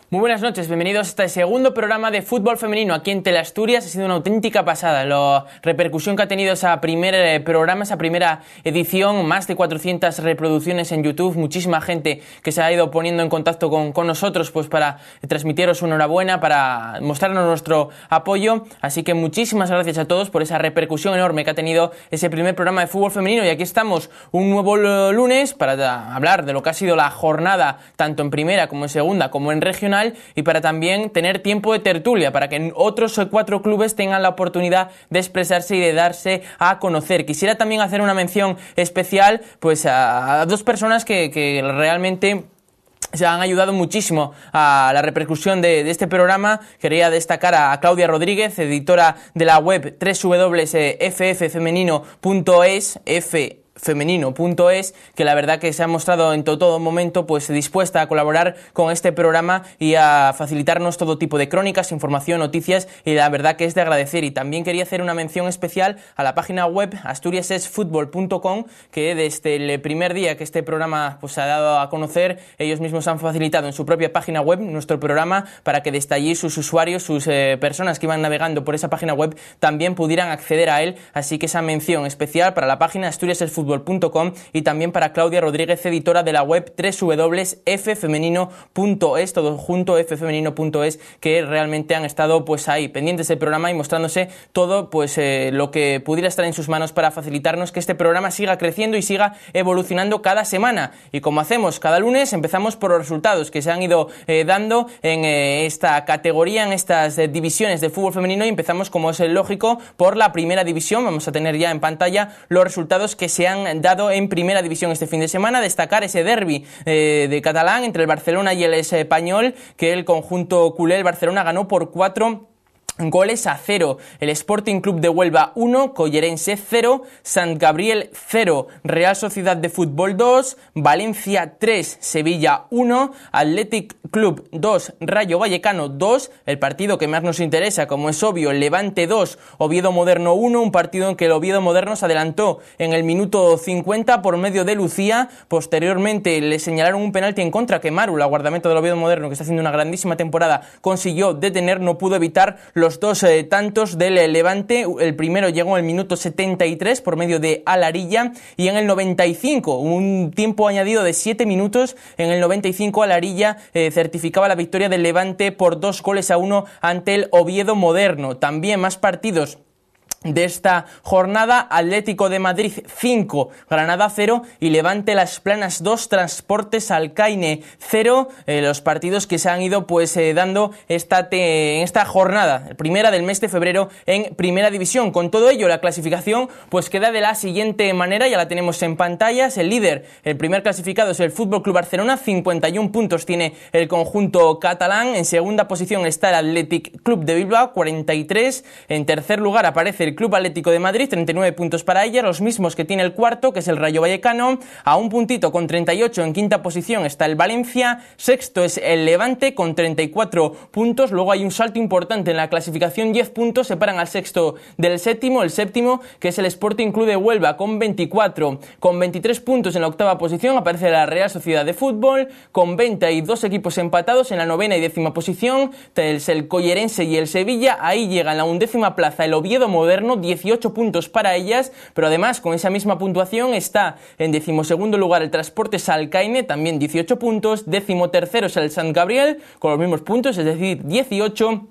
Muy buenas noches, bienvenidos a este segundo programa de fútbol femenino aquí en Teleasturias. Ha sido una auténtica pasada la repercusión que ha tenido ese primer programa, esa primera edición, más de 400 reproducciones en YouTube, muchísima gente que se ha ido poniendo en contacto con nosotros pues para transmitiros una enhorabuena, para mostrarnos nuestro apoyo, así que muchísimas gracias a todos por esa repercusión enorme que ha tenido ese primer programa de fútbol femenino. Y aquí estamos un nuevo lunes para hablar de lo que ha sido la jornada tanto en primera como en segunda como en regional, y para también tener tiempo de tertulia, para que otros 4 clubes tengan la oportunidad de expresarse y de darse a conocer. Quisiera también hacer una mención especial pues a 2 personas que realmente se han ayudado muchísimo a la repercusión de este programa. Quería destacar a Claudia Rodríguez, editora de la web www.fffemenino.es, femenino.es, que la verdad que se ha mostrado en todo momento pues dispuesta a colaborar con este programa y a facilitarnos todo tipo de crónicas, información, noticias, y la verdad que es de agradecer. Y también quería hacer una mención especial a la página web asturiasesfutbol.com, que desde el primer día que este programa pues se ha dado a conocer, ellos mismos han facilitado en su propia página web nuestro programa para que desde allí sus usuarios, sus personas que iban navegando por esa página web también pudieran acceder a él. Así que esa mención especial para la página asturiasesfutbol.com y también para Claudia Rodríguez, editora de la web www.ffemenino.es, todo junto, ffemenino.es, que realmente han estado pues ahí pendientes del programa y mostrándose todo pues lo que pudiera estar en sus manos para facilitarnos que este programa siga creciendo y siga evolucionando cada semana. Y como hacemos cada lunes, empezamos por los resultados que se han ido dando en esta categoría, en estas divisiones de fútbol femenino, y empezamos, como es lógico, por la primera división. Vamos a tener ya en pantalla los resultados que se han dado en primera división este fin de semana. Destacar ese derbi de catalán entre el Barcelona y el Español, que el conjunto culé, el Barcelona, ganó por 4-0. El Sporting Club de Huelva 1, Collerense 0, Sant Gabriel 0, Real Sociedad de Fútbol 2, Valencia 3, Sevilla 1, Athletic Club 2, Rayo Vallecano 2, el partido que más nos interesa, como es obvio, Levante 2, Oviedo Moderno 1, un partido en que el Oviedo Moderno se adelantó en el minuto 50 por medio de Lucía. Posteriormente le señalaron un penalti en contra que Maru, la guardameta del Oviedo Moderno, que está haciendo una grandísima temporada, consiguió detener, no pudo evitar los 2 tantos del Levante. El primero llegó en el minuto 73 por medio de Alarilla, y en el 95, un tiempo añadido de 7 minutos, en el 95 Alarilla certificaba la victoria del Levante por 2-1 ante el Oviedo Moderno. También más partidos de esta jornada: Atlético de Madrid 5, Granada 0 y Levante Las Planas 2, Transportes Alcaine 0, los partidos que se han ido pues dando en esta jornada primera del mes de febrero en primera división. Con todo ello, la clasificación pues queda de la siguiente manera, ya la tenemos en pantallas. El líder, el primer clasificado, es el Fútbol Club Barcelona, 51 puntos tiene el conjunto catalán. En segunda posición está el Athletic Club de Bilbao, 43. En tercer lugar aparece el Club Atlético de Madrid, 39 puntos para ella, los mismos que tiene el cuarto, que es el Rayo Vallecano, a un puntito con 38. En quinta posición está el Valencia, sexto es el Levante con 34 puntos. Luego hay un salto importante en la clasificación, 10 puntos separan al sexto del séptimo, el séptimo, que es el Sporting Club de Huelva, con 24. Con 23 puntos en la octava posición aparece la Real Sociedad de Fútbol, con 20 hay 2 equipos empatados. En la novena y décima posición es el Collerense y el Sevilla. Ahí llega en la 11ª plaza el Oviedo Moderno, 18 puntos para ellas, pero además con esa misma puntuación está en 12º lugar el Transportes Alcaine, también 18 puntos, 13º es el Sant Gabriel con los mismos puntos, es decir, 18.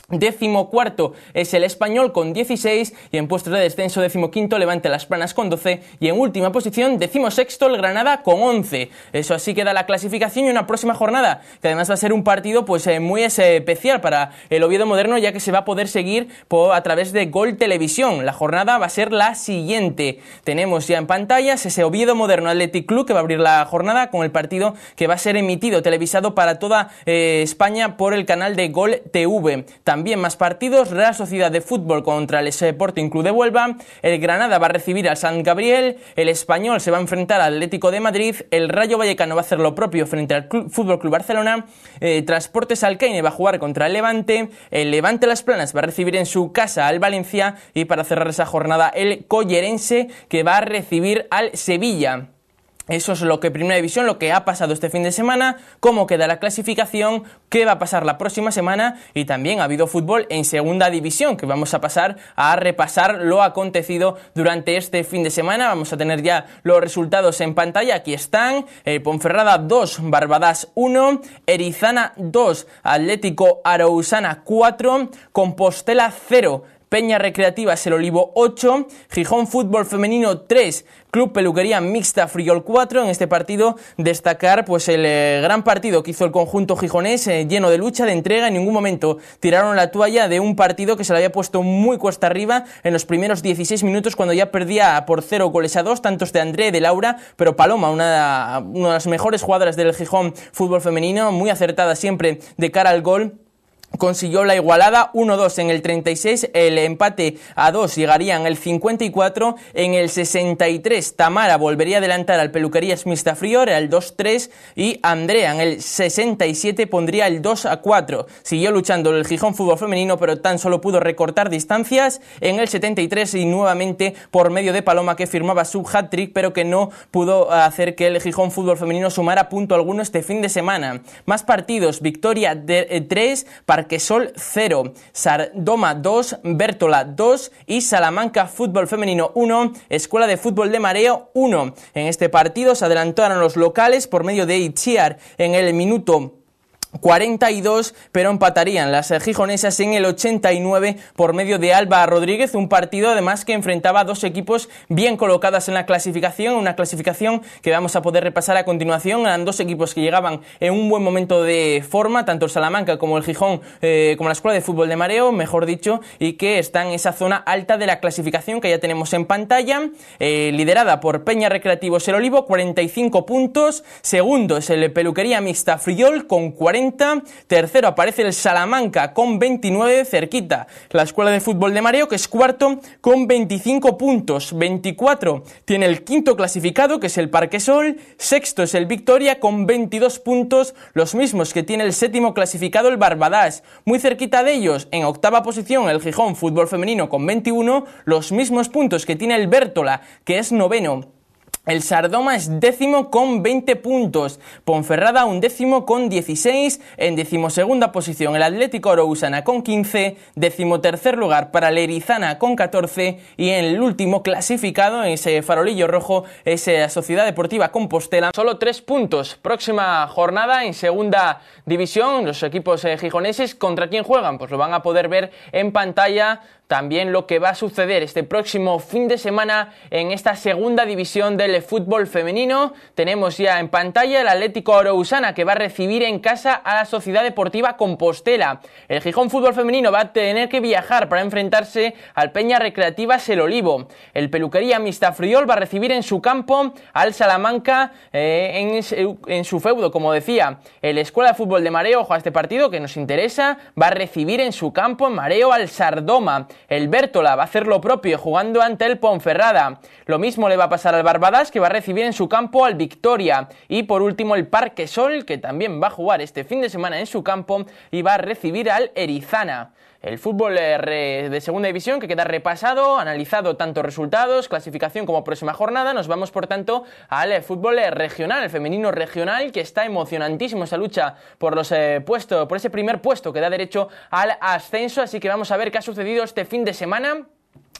14º es el Español con 16, y en puestos de descenso 15º Levante Las Planas con 12, y en última posición 16º el Granada con 11. Eso así queda la clasificación, y una próxima jornada que además va a ser un partido pues muy especial para el Oviedo Moderno, ya que se va a poder seguir a través de Gol Televisión. La jornada va a ser la siguiente. Tenemos ya en pantallas ese Oviedo Moderno Athletic Club, que va a abrir la jornada con el partido que va a ser emitido, televisado para toda España por el canal de Gol TV. También más partidos: Real Sociedad de Fútbol contra el Sporting Club de Huelva, el Granada va a recibir al Sant Gabriel, el Español se va a enfrentar al Atlético de Madrid, el Rayo Vallecano va a hacer lo propio frente al Fútbol Club Barcelona, Transportes Alcaine va a jugar contra el Levante Las Planas va a recibir en su casa al Valencia, y para cerrar esa jornada el Collerense, que va a recibir al Sevilla. Eso es lo que Primera División, lo que ha pasado este fin de semana, cómo queda la clasificación, qué va a pasar la próxima semana, y también ha habido fútbol en Segunda División, que vamos a pasar a repasar lo acontecido durante este fin de semana. Vamos a tener ya los resultados en pantalla, aquí están: Ponferrada 2, Barbadas 1, Erizana 2, Atlético Arousana 4, Compostela 0, Peña Recreativa El Olivo 8, Gijón Fútbol Femenino 3, Club Peluquería Mixta Friol 4. En este partido destacar pues el gran partido que hizo el conjunto gijonés, lleno de lucha, de entrega. En ningún momento tiraron la toalla de un partido que se le había puesto muy cuesta arriba en los primeros 16 minutos, cuando ya perdía por 0-2, tantos de André, de Laura, pero Paloma, una de las mejores jugadoras del Gijón Fútbol Femenino, muy acertada siempre de cara al gol, consiguió la igualada 1-2 en el 36, el empate a 2 llegaría en el 54, en el 63 Tamara volvería a adelantar al Peluquerías Mixta Frior al 2-3 y Andrea en el 67 pondría el 2-4. Siguió luchando el Gijón Fútbol Femenino, pero tan solo pudo recortar distancias en el 73 y nuevamente por medio de Paloma, que firmaba su hat-trick, pero que no pudo hacer que el Gijón Fútbol Femenino sumara punto alguno este fin de semana. Más partidos: Victoria 3, Parquesol 0, Sardoma 2, Bértola 2 y Salamanca Fútbol Femenino 1, Escuela de Fútbol de Mareo 1. En este partido se adelantaron los locales por medio de Itziar en el minuto 42, pero empatarían las gijonesas en el 89 por medio de Alba Rodríguez. Un partido además que enfrentaba a dos equipos bien colocadas en la clasificación, una clasificación que vamos a poder repasar a continuación. Eran dos equipos que llegaban en un buen momento de forma, tanto el Salamanca como el Gijón, como la Escuela de Fútbol de Mareo, mejor dicho, y que están en esa zona alta de la clasificación que ya tenemos en pantalla, liderada por Peña Recreativo El Olivo, 45 puntos, segundo es el Peluquería Mixta Friol con 40, tercero aparece el Salamanca con 29, cerquita la Escuela de Fútbol de Mareo, que es cuarto con 25 puntos, 24 tiene el quinto clasificado, que es el Parquesol, sexto es el Victoria con 22 puntos, los mismos que tiene el séptimo clasificado, el Barbadas. Muy cerquita de ellos, en octava posición, el Gijón Fútbol Femenino con 21, los mismos puntos que tiene el Bértola, que es noveno. El Sardoma es décimo con 20 puntos, Ponferrada undécimo con 16, en decimosegunda posición el Atlético Arousana con 15, decimotercer lugar para el Erizana con 14 y en el último clasificado, en ese farolillo rojo, es la Sociedad Deportiva Compostela. Solo 3 puntos. Próxima jornada en Segunda División, los equipos gijoneses, ¿contra quién juegan? Pues lo van a poder ver en pantalla. También lo que va a suceder este próximo fin de semana en esta Segunda División del fútbol femenino. Tenemos ya en pantalla el Atlético Arousana, que va a recibir en casa a la Sociedad Deportiva Compostela. El Gijón Fútbol Femenino va a tener que viajar para enfrentarse al Peña Recreativa El Olivo. El Peluquería Mixta Friol va a recibir en su campo al Salamanca en su feudo, como decía. El Escuela de Fútbol de Mareo, ojo a este partido que nos interesa, va a recibir en su campo en Mareo al Sardoma. El Bértola va a hacer lo propio jugando ante el Ponferrada. Lo mismo le va a pasar al Barbadas, que va a recibir en su campo al Victoria. Y por último el Parquesol, que también va a jugar este fin de semana en su campo y va a recibir al Erizana. El fútbol de Segunda División que queda repasado, analizado tanto resultados, clasificación como próxima jornada. Nos vamos por tanto al fútbol regional, el femenino regional, que está emocionantísimo esa lucha por los por ese primer puesto que da derecho al ascenso. Así que vamos a ver qué ha sucedido este fin de semana.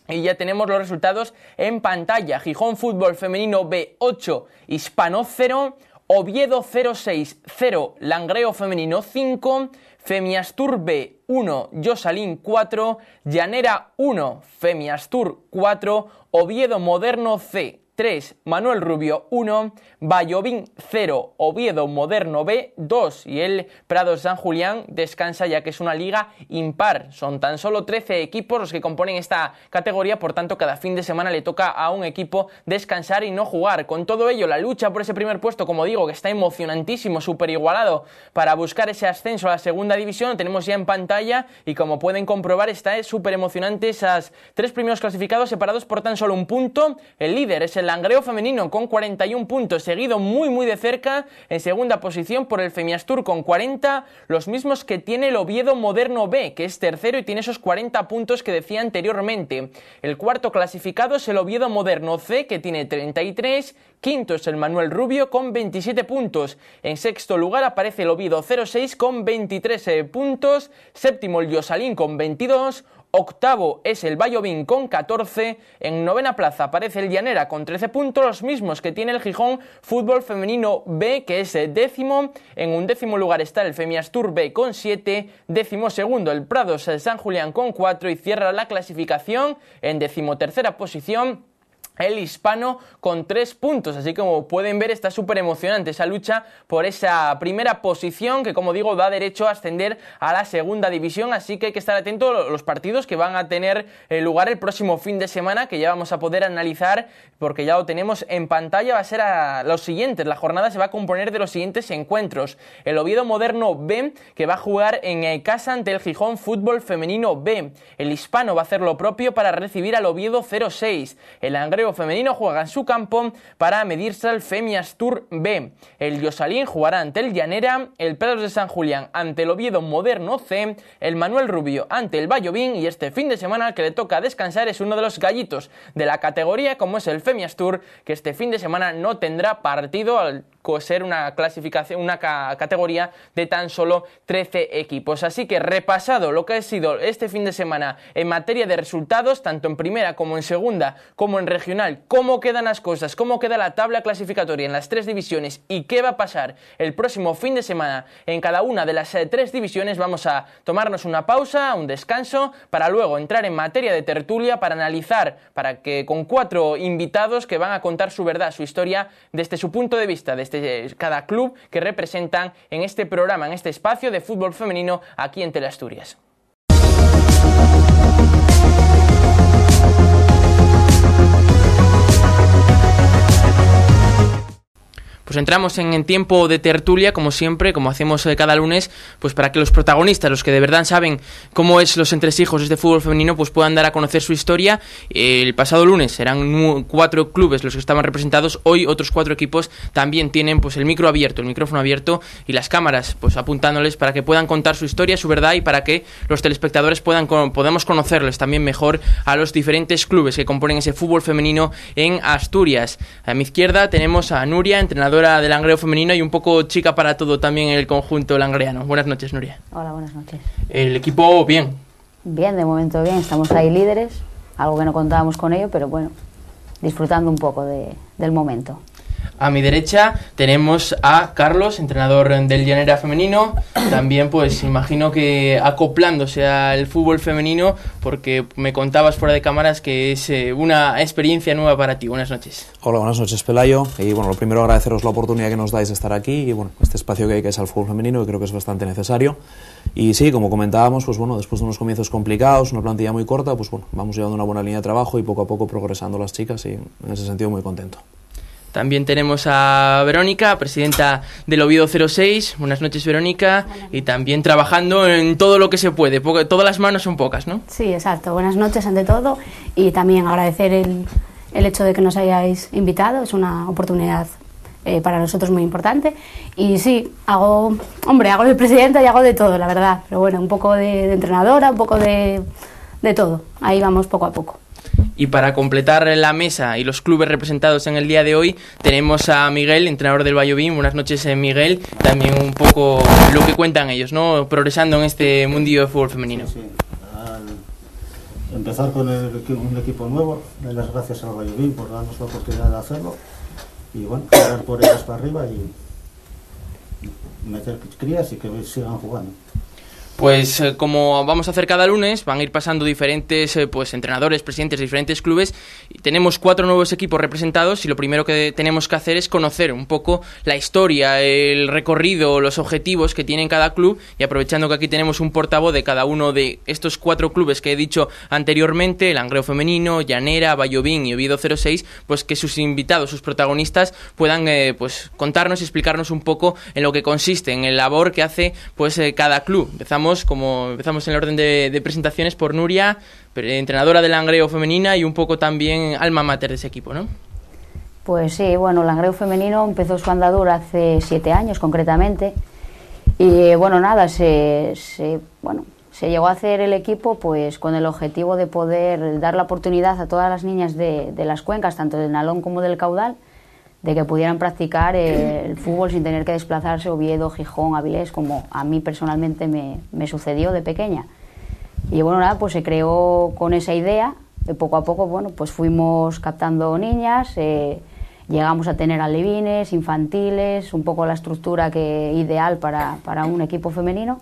Y ya tenemos los resultados en pantalla. Gijón Fútbol Femenino B8, Hispano 0, Oviedo 0-6-0, Langreo Femenino 5, Femiastur B 1, Josalín 4, Llanera 1, Femiastur 4, Oviedo Moderno C 3, Manuel Rubio 1, Vallovín 0, Oviedo Moderno B 2 y el Prado San Julián descansa, ya que es una liga impar. Son tan solo 13 equipos los que componen esta categoría, por tanto cada fin de semana le toca a un equipo descansar y no jugar. Con todo ello, la lucha por ese primer puesto, como digo, que está emocionantísimo, súper igualado para buscar ese ascenso a la Segunda División, lo tenemos ya en pantalla y como pueden comprobar está súper emocionante, esas 3 primeros clasificados separados por tan solo un punto. El líder es el el Langreo femenino con 41 puntos, seguido muy de cerca en segunda posición por el Femiastur con 40, los mismos que tiene el Oviedo Moderno B, que es tercero y tiene esos 40 puntos que decía anteriormente. El cuarto clasificado es el Oviedo Moderno C, que tiene 33, quinto es el Manuel Rubio con 27 puntos, en sexto lugar aparece el Oviedo 06 con 23 puntos, séptimo el Llosalín con 22, octavo es el Vallovín con 14, en novena plaza aparece el Llanera con 13 puntos, los mismos que tiene el Gijón Fútbol Femenino B, que es décimo, en undécimo lugar está el Femiastur B con 7, décimo segundo el Prados San Julián con 4 y cierra la clasificación en decimotercera posición el Hispano con 3 puntos, así que como pueden ver está súper emocionante esa lucha por esa primera posición que, como digo, da derecho a ascender a la segunda división, así que hay que estar atentos a los partidos que van a tener lugar el próximo fin de semana, que ya vamos a poder analizar porque ya lo tenemos en pantalla. Va a ser a los siguientes, la jornada se va a componer de los siguientes encuentros: el Oviedo Moderno B, que va a jugar en casa ante el Gijón Fútbol Femenino B, el Hispano va a hacer lo propio para recibir al Oviedo 06, el Langreo femenino juega en su campo para medirse al Femiastur B, el Llosalín jugará ante el Llanera, el Prados de San Julián ante el Oviedo Moderno C, el Manuel Rubio ante el Vallovín, y este fin de semana al que le toca descansar es uno de los gallitos de la categoría, como es el Femiastur, que este fin de semana no tendrá partido al ser una clasificación, una categoría de tan solo 13 equipos. Así que repasado lo que ha sido este fin de semana en materia de resultados, tanto en primera como en segunda, como en regional, cómo quedan las cosas, cómo queda la tabla clasificatoria en las 3 divisiones y qué va a pasar el próximo fin de semana en cada una de las 3 divisiones, vamos a tomarnos una pausa, un descanso, para luego entrar en materia de tertulia, para analizar, para que con 4 invitados que van a contar su verdad, su historia, desde su punto de vista, desde cada club que representan en este programa, en este espacio de fútbol femenino aquí en Teleasturias. Pues entramos en tiempo de tertulia, como siempre, como hacemos cada lunes, pues para que los protagonistas, los que de verdad saben cómo es los entresijos de este fútbol femenino, pues puedan dar a conocer su historia. El pasado lunes eran 4 clubes los que estaban representados, hoy otros 4 equipos también tienen pues el micrófono abierto y las cámaras pues apuntándoles para que puedan contar su historia, su verdad, y para que los telespectadores podamos conocerles también mejor a los diferentes clubes que componen ese fútbol femenino en Asturias. A mi izquierda tenemos a Nuria, entrenadora del Langreo femenino y un poco chica para todo también en el conjunto langreano. Buenas noches, Nuria. Hola, buenas noches. ¿El equipo bien? Bien, de momento bien. Estamos ahí líderes, algo que no contábamos con ello, pero bueno, disfrutando un poco del momento. A mi derecha tenemos a Carlos, entrenador del Llanera femenino, también pues imagino que acoplándose al fútbol femenino, porque me contabas fuera de cámaras que es una experiencia nueva para ti. Buenas noches. Hola, buenas noches, Pelayo. Y bueno, lo primero agradeceros la oportunidad que nos dais de estar aquí y bueno, este espacio que hay, que es al fútbol femenino, que creo que es bastante necesario. Y sí, como comentábamos, pues bueno, después de unos comienzos complicados, una plantilla muy corta, pues bueno, vamos llevando una buena línea de trabajo y poco a poco progresando las chicas, y en ese sentido muy contento. También tenemos a Verónica, presidenta del Oviedo 06. Buenas noches, Verónica. Y también trabajando en todo lo que se puede. Todas las manos son pocas, ¿no? Sí, exacto. Buenas noches ante todo. Y también agradecer el hecho de que nos hayáis invitado. Es una oportunidad para nosotros muy importante. Y sí, hago de presidenta y hago de todo, la verdad. Pero bueno, un poco de entrenadora, un poco de todo. Ahí vamos poco a poco. Y para completar la mesa y los clubes representados en el día de hoy, tenemos a Miguel, entrenador del Vallovín. Buenas noches, Miguel. También un poco lo que cuentan ellos, ¿no? Progresando en este mundillo de fútbol femenino. Sí. Al empezar con un equipo nuevo, doy las gracias al Vallovín por darnos la oportunidad de hacerlo. Y bueno, tirar por ellas para arriba y meter crías y que sigan jugando. Pues como vamos a hacer cada lunes, van a ir pasando diferentes pues entrenadores, presidentes de diferentes clubes, y tenemos 4 nuevos equipos representados, y lo primero que tenemos que hacer es conocer un poco la historia, el recorrido, los objetivos que tiene cada club, y aprovechando que aquí tenemos un portavoz de cada uno de estos 4 clubes que he dicho anteriormente, el Langreo femenino, Llanera, Vallovín y Oviedo 06, pues que sus invitados, sus protagonistas puedan pues contarnos y explicarnos un poco en lo que consiste, en el labor que hace pues cada club. Empezamos en el orden de presentaciones por Nuria, entrenadora del Langreo femenina y un poco también alma mater de ese equipo, ¿no? Pues sí, bueno, el Langreo femenino empezó su andadura hace 7 años concretamente y bueno, nada, se llegó a hacer el equipo pues con el objetivo de poder dar la oportunidad a todas las niñas de las cuencas, tanto del Nalón como del Caudal, de que pudieran practicar el fútbol sin tener que desplazarse a Oviedo, Gijón, Avilés, como a mí personalmente me sucedió de pequeña. Y bueno, nada, pues se creó con esa idea, de poco a poco, bueno, pues fuimos captando niñas, llegamos a tener alevines, infantiles, un poco la estructura ideal para un equipo femenino.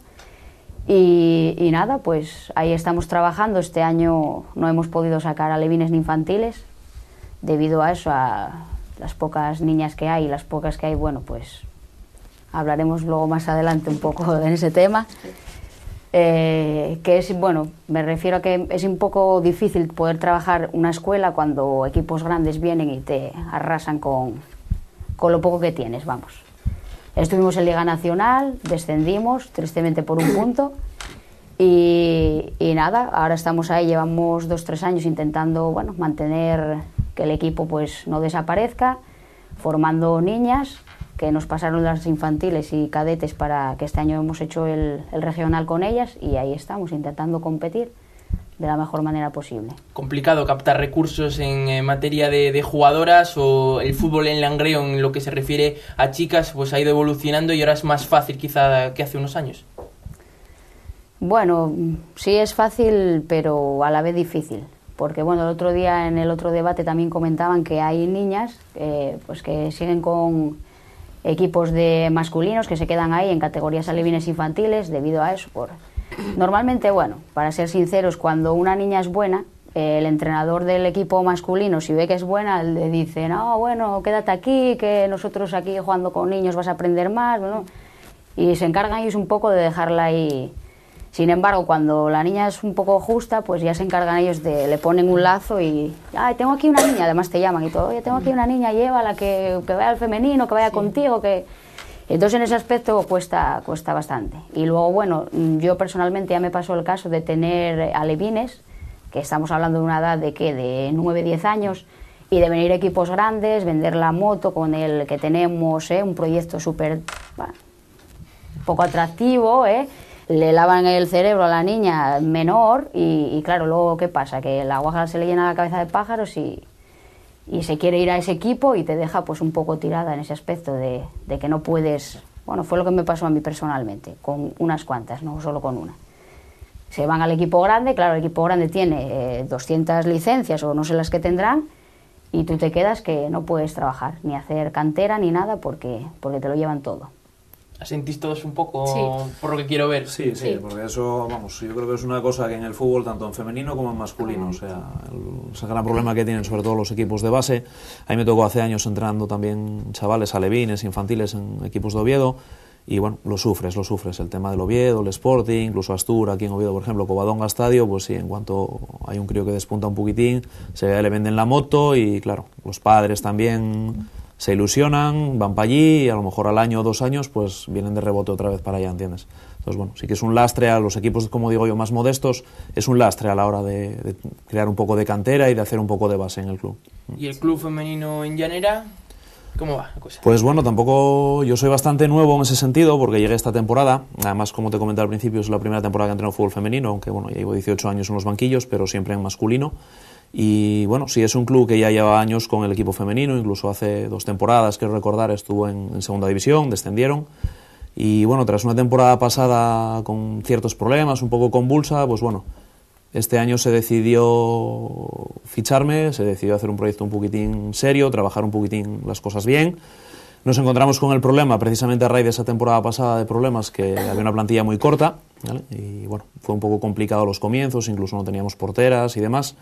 Y nada, pues ahí estamos trabajando. Este año no hemos podido sacar alevines ni infantiles, debido a eso, a las pocas niñas que hay y las pocas que hay, bueno, pues hablaremos luego más adelante un poco en ese tema. Que es, bueno, me refiero a que es un poco difícil poder trabajar una escuela cuando equipos grandes vienen y te arrasan con lo poco que tienes, vamos. Estuvimos en Liga Nacional, descendimos, tristemente por un punto, y nada, ahora estamos ahí, llevamos 2-3 años intentando, bueno, mantener que el equipo pues no desaparezca, formando niñas, que nos pasaron las infantiles y cadetes para que este año hemos hecho el regional con ellas y ahí estamos intentando competir de la mejor manera posible. ¿Complicado captar recursos en materia de jugadoras o el fútbol en Langreo en lo que se refiere a chicas pues ha ido evolucionando y ahora es más fácil quizá que hace unos años? Bueno, sí es fácil pero a la vez difícil. Porque bueno, el otro día en el otro debate también comentaban que hay niñas pues que siguen con equipos de masculinos que se quedan ahí en categorías alevines infantiles debido a eso. Normalmente, bueno, para ser sinceros, cuando una niña es buena, el entrenador del equipo masculino, si ve que es buena, le dice, no, bueno, quédate aquí, que nosotros aquí jugando con niños vas a aprender más, ¿no? Y se encargan ellos un poco de dejarla ahí. Sin embargo, cuando la niña es un poco justa, pues ya se encargan ellos le ponen un lazo y, ay, tengo aquí una niña, además te llaman y todo, oye, tengo aquí una niña, llévala, que vaya al femenino, que vaya contigo, que... Entonces en ese aspecto cuesta bastante. Y luego, bueno, yo personalmente ya me pasó el caso de tener alevines, que estamos hablando de una edad de 9-10 años, y de venir equipos grandes, vender la moto con el que tenemos, un proyecto súper, poco atractivo, le lavan el cerebro a la niña menor y claro, luego ¿qué pasa? Que la guaja se le llena la cabeza de pájaros y se quiere ir a ese equipo y te deja pues un poco tirada en ese aspecto de que no puedes... Bueno, fue lo que me pasó a mí personalmente, con unas cuantas, no solo con una. Se van al equipo grande, claro, el equipo grande tiene 200 licencias o no sé las que tendrán y tú te quedas que no puedes trabajar, ni hacer cantera ni nada porque te lo llevan todo. ¿Sentís todos un poco Sí. por lo que quiero ver? Sí, porque eso, vamos, yo creo que es una cosa que en el fútbol, tanto en femenino como en masculino, o sea, ese gran problema que tienen sobre todo los equipos de base. A mí me tocó hace años entrenando también chavales alevines, infantiles en equipos de Oviedo, y bueno, lo sufres, el tema del Oviedo, el Sporting, incluso Astur, aquí en Oviedo, por ejemplo, Covadonga Estadio, pues sí, en cuanto hay un crío que despunta un poquitín, le venden la moto y claro, los padres también... se ilusionan, van para allí y a lo mejor al año o 2 años pues vienen de rebote otra vez para allá, ¿entiendes? Entonces, bueno, sí que es un lastre a los equipos, como digo yo, más modestos, es un lastre a la hora de crear un poco de cantera y de hacer un poco de base en el club. ¿Y el club femenino en Llanera? ¿Cómo va la cosa? Pues bueno, tampoco, yo soy bastante nuevo en ese sentido porque llegué esta temporada, además como te comenté al principio es la primera temporada que entreno fútbol femenino, aunque bueno, ya llevo 18 años en los banquillos, pero siempre en masculino. Y bueno, sí es un club que ya lleva años con el equipo femenino, incluso hace 2 temporadas, quiero recordar, estuvo en segunda división, descendieron. Y bueno, tras una temporada pasada con ciertos problemas, un poco convulsa, pues bueno, este año se decidió ficharme, se decidió hacer un proyecto un poquitín serio, trabajar un poquitín las cosas bien. Nos encontramos con el problema, precisamente a raíz de esa temporada pasada de problemas, que había una plantilla muy corta, ¿vale? Y bueno, fue un poco complicado los comienzos, incluso no teníamos porteras y demás.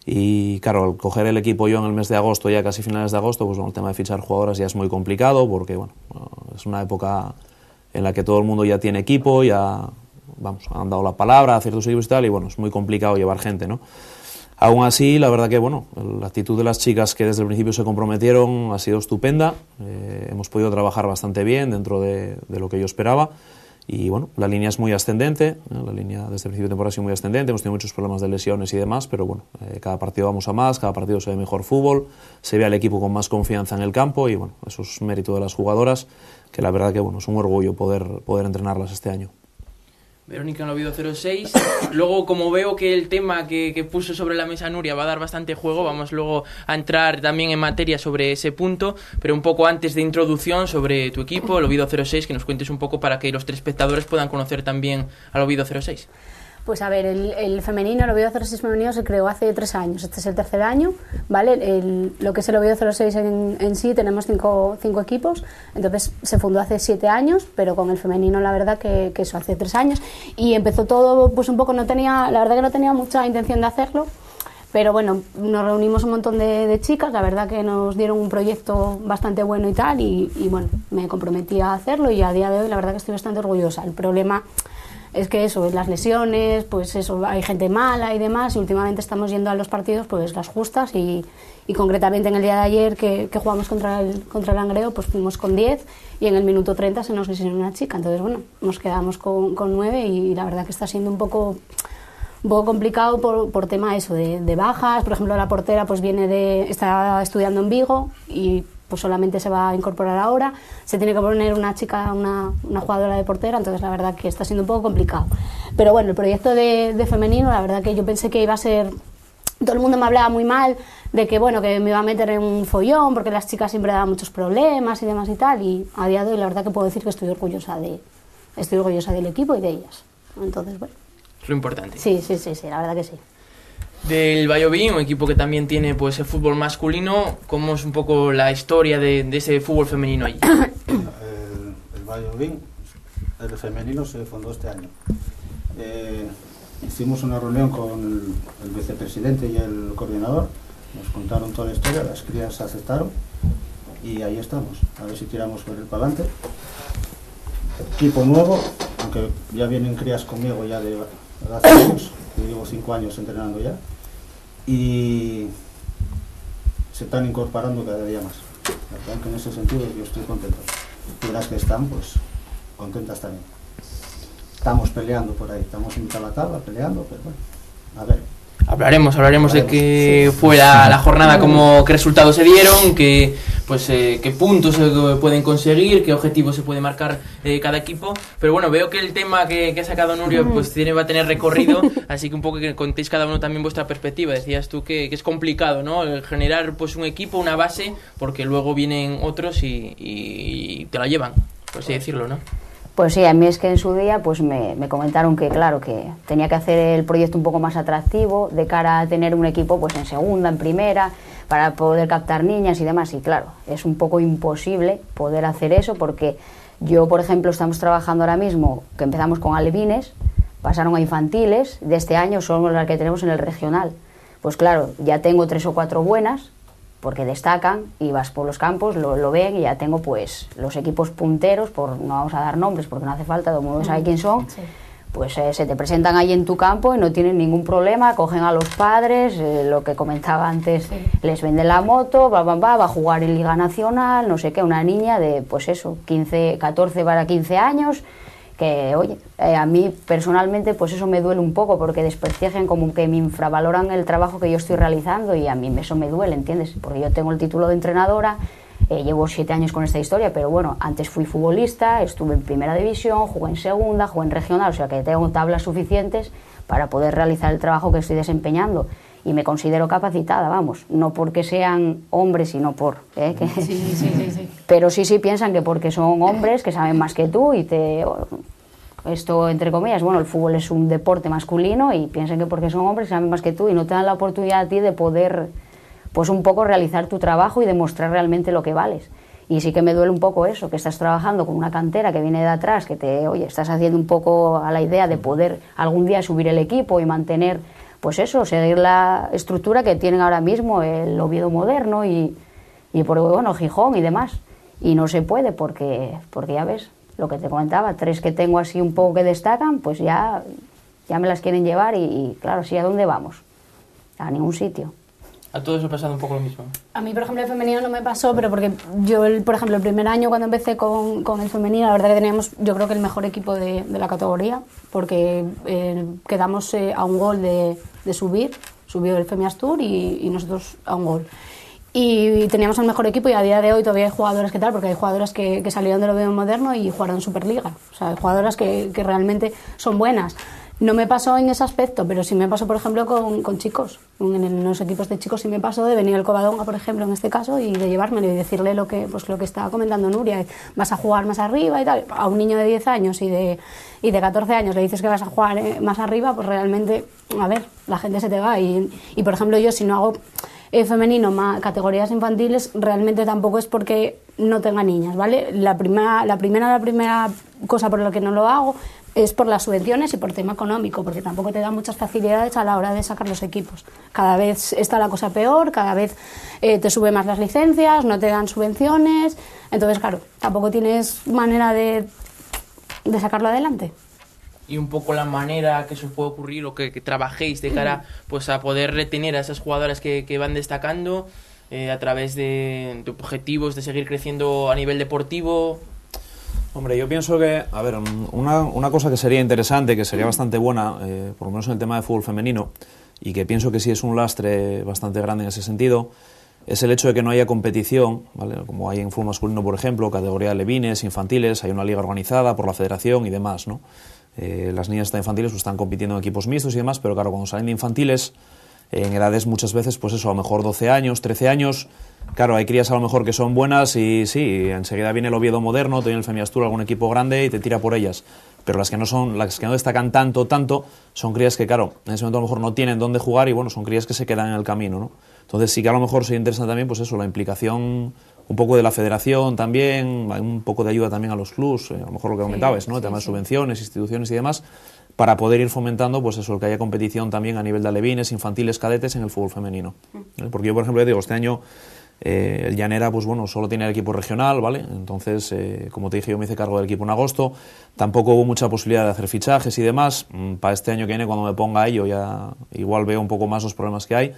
Y claro, al coger el equipo yo en el mes de agosto, ya casi finales de agosto, pues bueno, el tema de fichar jugadoras ya es muy complicado porque bueno, es una época en la que todo el mundo ya tiene equipo, ya vamos, han dado la palabra a ciertos equipos y tal, y bueno, es muy complicado llevar gente, ¿no? Aún así, la verdad que bueno, la actitud de las chicas que desde el principio se comprometieron ha sido estupenda, hemos podido trabajar bastante bien dentro de lo que yo esperaba. Y bueno, la línea es muy ascendente, la línea desde el principio de temporada ha sido muy ascendente, hemos tenido muchos problemas de lesiones y demás, pero bueno, cada partido vamos a más, cada partido se ve mejor fútbol, se ve al equipo con más confianza en el campo y bueno, eso es mérito de las jugadoras, que la verdad que bueno, es un orgullo poder entrenarlas este año. Verónica en Oviedo 06. Luego, como veo que el tema que puso sobre la mesa Nuria va a dar bastante juego, vamos luego a entrar también en materia sobre ese punto, pero un poco antes de introducción sobre tu equipo, el Oviedo 06, que nos cuentes un poco para que los telespectadores puedan conocer también al Oviedo 06. Pues a ver, el femenino, el Oviedo 06 femenino se creó hace 3 años, este es el tercer año, ¿vale? Lo que es el Oviedo 06 en sí, tenemos 5 equipos, entonces se fundó hace 7 años, pero con el femenino la verdad que eso hace 3 años, y empezó todo pues un poco, la verdad que no tenía mucha intención de hacerlo, pero bueno, nos reunimos un montón de chicas, la verdad que nos dieron un proyecto bastante bueno y tal, y bueno, me comprometí a hacerlo y a día de hoy la verdad que estoy bastante orgullosa. El problema es que eso, las lesiones, pues eso, hay gente mala y demás, y últimamente estamos yendo a los partidos pues las justas y concretamente en el día de ayer que jugamos contra el Langreo, pues fuimos con 10 y en el minuto 30 se nos lesionó una chica, entonces bueno, nos quedamos con 9 y la verdad que está siendo un poco complicado por tema eso de bajas. Por ejemplo, la portera pues está estudiando en Vigo y pues solamente se va a incorporar ahora, se tiene que poner una chica, una jugadora de portera, entonces la verdad que está siendo un poco complicado. Pero bueno, el proyecto de femenino, la verdad que yo pensé que iba a ser, todo el mundo me hablaba muy mal de que bueno, que me iba a meter en un follón porque las chicas siempre daban muchos problemas y demás y tal, y a día de hoy la verdad que puedo decir que estoy orgullosa del equipo y de ellas. Entonces bueno. Es lo importante. Sí, la verdad que sí. Del Valladolid, un equipo que también tiene pues el fútbol masculino, ¿cómo es un poco la historia de ese fútbol femenino allí? El Valladolid, el femenino se fundó este año. Hicimos una reunión con el vicepresidente y el coordinador, nos contaron toda la historia, las crías aceptaron y ahí estamos, a ver si tiramos por el para adelante. Equipo nuevo, aunque ya vienen crías conmigo ya de hace años, yo llevo 5 años entrenando ya, y se están incorporando cada día más. La verdad que en ese sentido yo estoy contento. Y las que están, pues, contentas también. Estamos peleando por ahí, estamos en mitad de la tabla peleando, pero bueno, a ver. Hablaremos de qué fue la jornada, qué resultados se dieron, qué puntos se pueden conseguir, qué objetivos se puede marcar cada equipo. Pero bueno, veo que el tema que ha sacado Nuria pues va a tener recorrido, así que un poco que contéis cada uno también vuestra perspectiva. Decías tú que es complicado, ¿no? El generar pues un equipo, una base, porque luego vienen otros y te la llevan, por así decirlo, ¿no? Pues sí, a mí es que en su día pues me comentaron que claro, que tenía que hacer el proyecto un poco más atractivo de cara a tener un equipo pues en segunda, en primera, para poder captar niñas y demás, y claro, es un poco imposible poder hacer eso porque yo, por ejemplo, estamos trabajando ahora mismo, que empezamos con alevines, pasaron a infantiles, de este año son las que tenemos en el regional, pues claro, ya tengo 3 o 4 buenas, porque destacan y vas por los campos, lo ven y ya tengo pues los equipos punteros, no vamos a dar nombres porque no hace falta, todo el mundo sabe quién son, sí. Pues se te presentan ahí en tu campo y no tienen ningún problema, cogen a los padres, lo que comentaba antes, sí. Les venden la moto, va a jugar en Liga Nacional, no sé qué, una niña de pues eso, 14 para 15 años, que oye, a mí personalmente pues eso me duele un poco porque desprestigian, como que me infravaloran el trabajo que yo estoy realizando y a mí eso me duele, ¿entiendes? Porque yo tengo el título de entrenadora, llevo 7 años con esta historia, pero bueno, antes fui futbolista, estuve en primera división, jugué en segunda, jugué en regional, o sea que tengo tablas suficientes para poder realizar el trabajo que estoy desempeñando y me considero capacitada, vamos, no porque sean hombres, sino por... Sí. Pero sí piensan que porque son hombres, que saben más que tú y esto entre comillas, bueno, el fútbol es un deporte masculino y piensan que porque son hombres saben más que tú y no te dan la oportunidad a ti de poder, pues un poco realizar tu trabajo y demostrar realmente lo que vales. Y sí que me duele un poco eso, que estás trabajando con una cantera que viene de atrás, que estás haciendo un poco a la idea de poder algún día subir el equipo y mantener, pues eso, seguir la estructura que tienen ahora mismo el Oviedo moderno y bueno, Gijón y demás. Y no se puede porque ya ves, lo que te comentaba, 3 que tengo así un poco que destacan, pues ya me las quieren llevar y claro, sí, ¿a dónde vamos? A ningún sitio. A todos os ha pasado un poco lo mismo. A mí, por ejemplo, el femenino no me pasó, pero porque yo, por ejemplo, el primer año cuando empecé con el femenino, la verdad que teníamos, yo creo que el mejor equipo de la categoría, porque quedamos a un gol de subir, subió el Femiastur y nosotros a un gol. Y teníamos el mejor equipo y a día de hoy todavía hay jugadoras que tal, porque hay jugadoras que salieron del Oviedo Moderno y jugaron en Superliga. O sea, hay jugadoras que realmente son buenas. No me pasó en ese aspecto, pero sí me pasó, por ejemplo, con chicos. En los equipos de chicos sí me pasó de venir el Covadonga, por ejemplo, en este caso, y de llevármelo y decirle lo que estaba comentando Nuria, vas a jugar más arriba y tal. A un niño de 10 años y de 14 años le dices que vas a jugar más arriba, pues realmente, a ver, la gente se te va. Y por ejemplo, yo si no hago femenino, categorías infantiles, realmente tampoco es porque no tenga niñas, ¿vale? La primera cosa por la que no lo hago es por las subvenciones y por tema económico, porque tampoco te da muchas facilidades a la hora de sacar los equipos. Cada vez está la cosa peor, cada vez te sube más las licencias, no te dan subvenciones, entonces claro, tampoco tienes manera de sacarlo adelante. Y un poco la manera que se os puede ocurrir o que trabajéis de cara pues a poder retener a esas jugadoras que van destacando a través de objetivos de seguir creciendo a nivel deportivo. Hombre, yo pienso que, a ver, una cosa que sería interesante, que sería bastante buena, por lo menos en el tema de fútbol femenino, y que pienso que sí es un lastre bastante grande en ese sentido, es el hecho de que no haya competición, ¿vale? Como hay en fútbol masculino, por ejemplo, categoría de alevines, infantiles, hay una liga organizada por la federación y demás, ¿no? Las niñas infantiles pues, están compitiendo en equipos mixtos y demás, pero claro, cuando salen de infantiles, en edades muchas veces, pues eso, a lo mejor 12 años, 13 años, claro, hay crías a lo mejor que son buenas y sí, enseguida viene el Oviedo Moderno, te viene el Femiastur, algún equipo grande y te tira por ellas. Pero las que no destacan tanto, son crías que, claro, en ese momento a lo mejor no tienen dónde jugar y, bueno, son crías que se quedan en el camino, ¿no? Entonces sí que a lo mejor sería interesante también, pues eso, la implicación un poco de la federación también, un poco de ayuda también a los clubs, a lo mejor lo que comentabas, ¿no? El tema de subvenciones, instituciones y demás, para poder ir fomentando, pues eso, que haya competición también a nivel de alevines, infantiles, cadetes en el fútbol femenino. Porque yo, por ejemplo, digo, este año el Llanera, pues bueno, solo tiene el equipo regional, ¿vale? Entonces, como te dije, yo me hice cargo del equipo en agosto, tampoco hubo mucha posibilidad de hacer fichajes y demás. Para este año que viene, cuando me ponga a ello, ya igual veo un poco más los problemas que hay.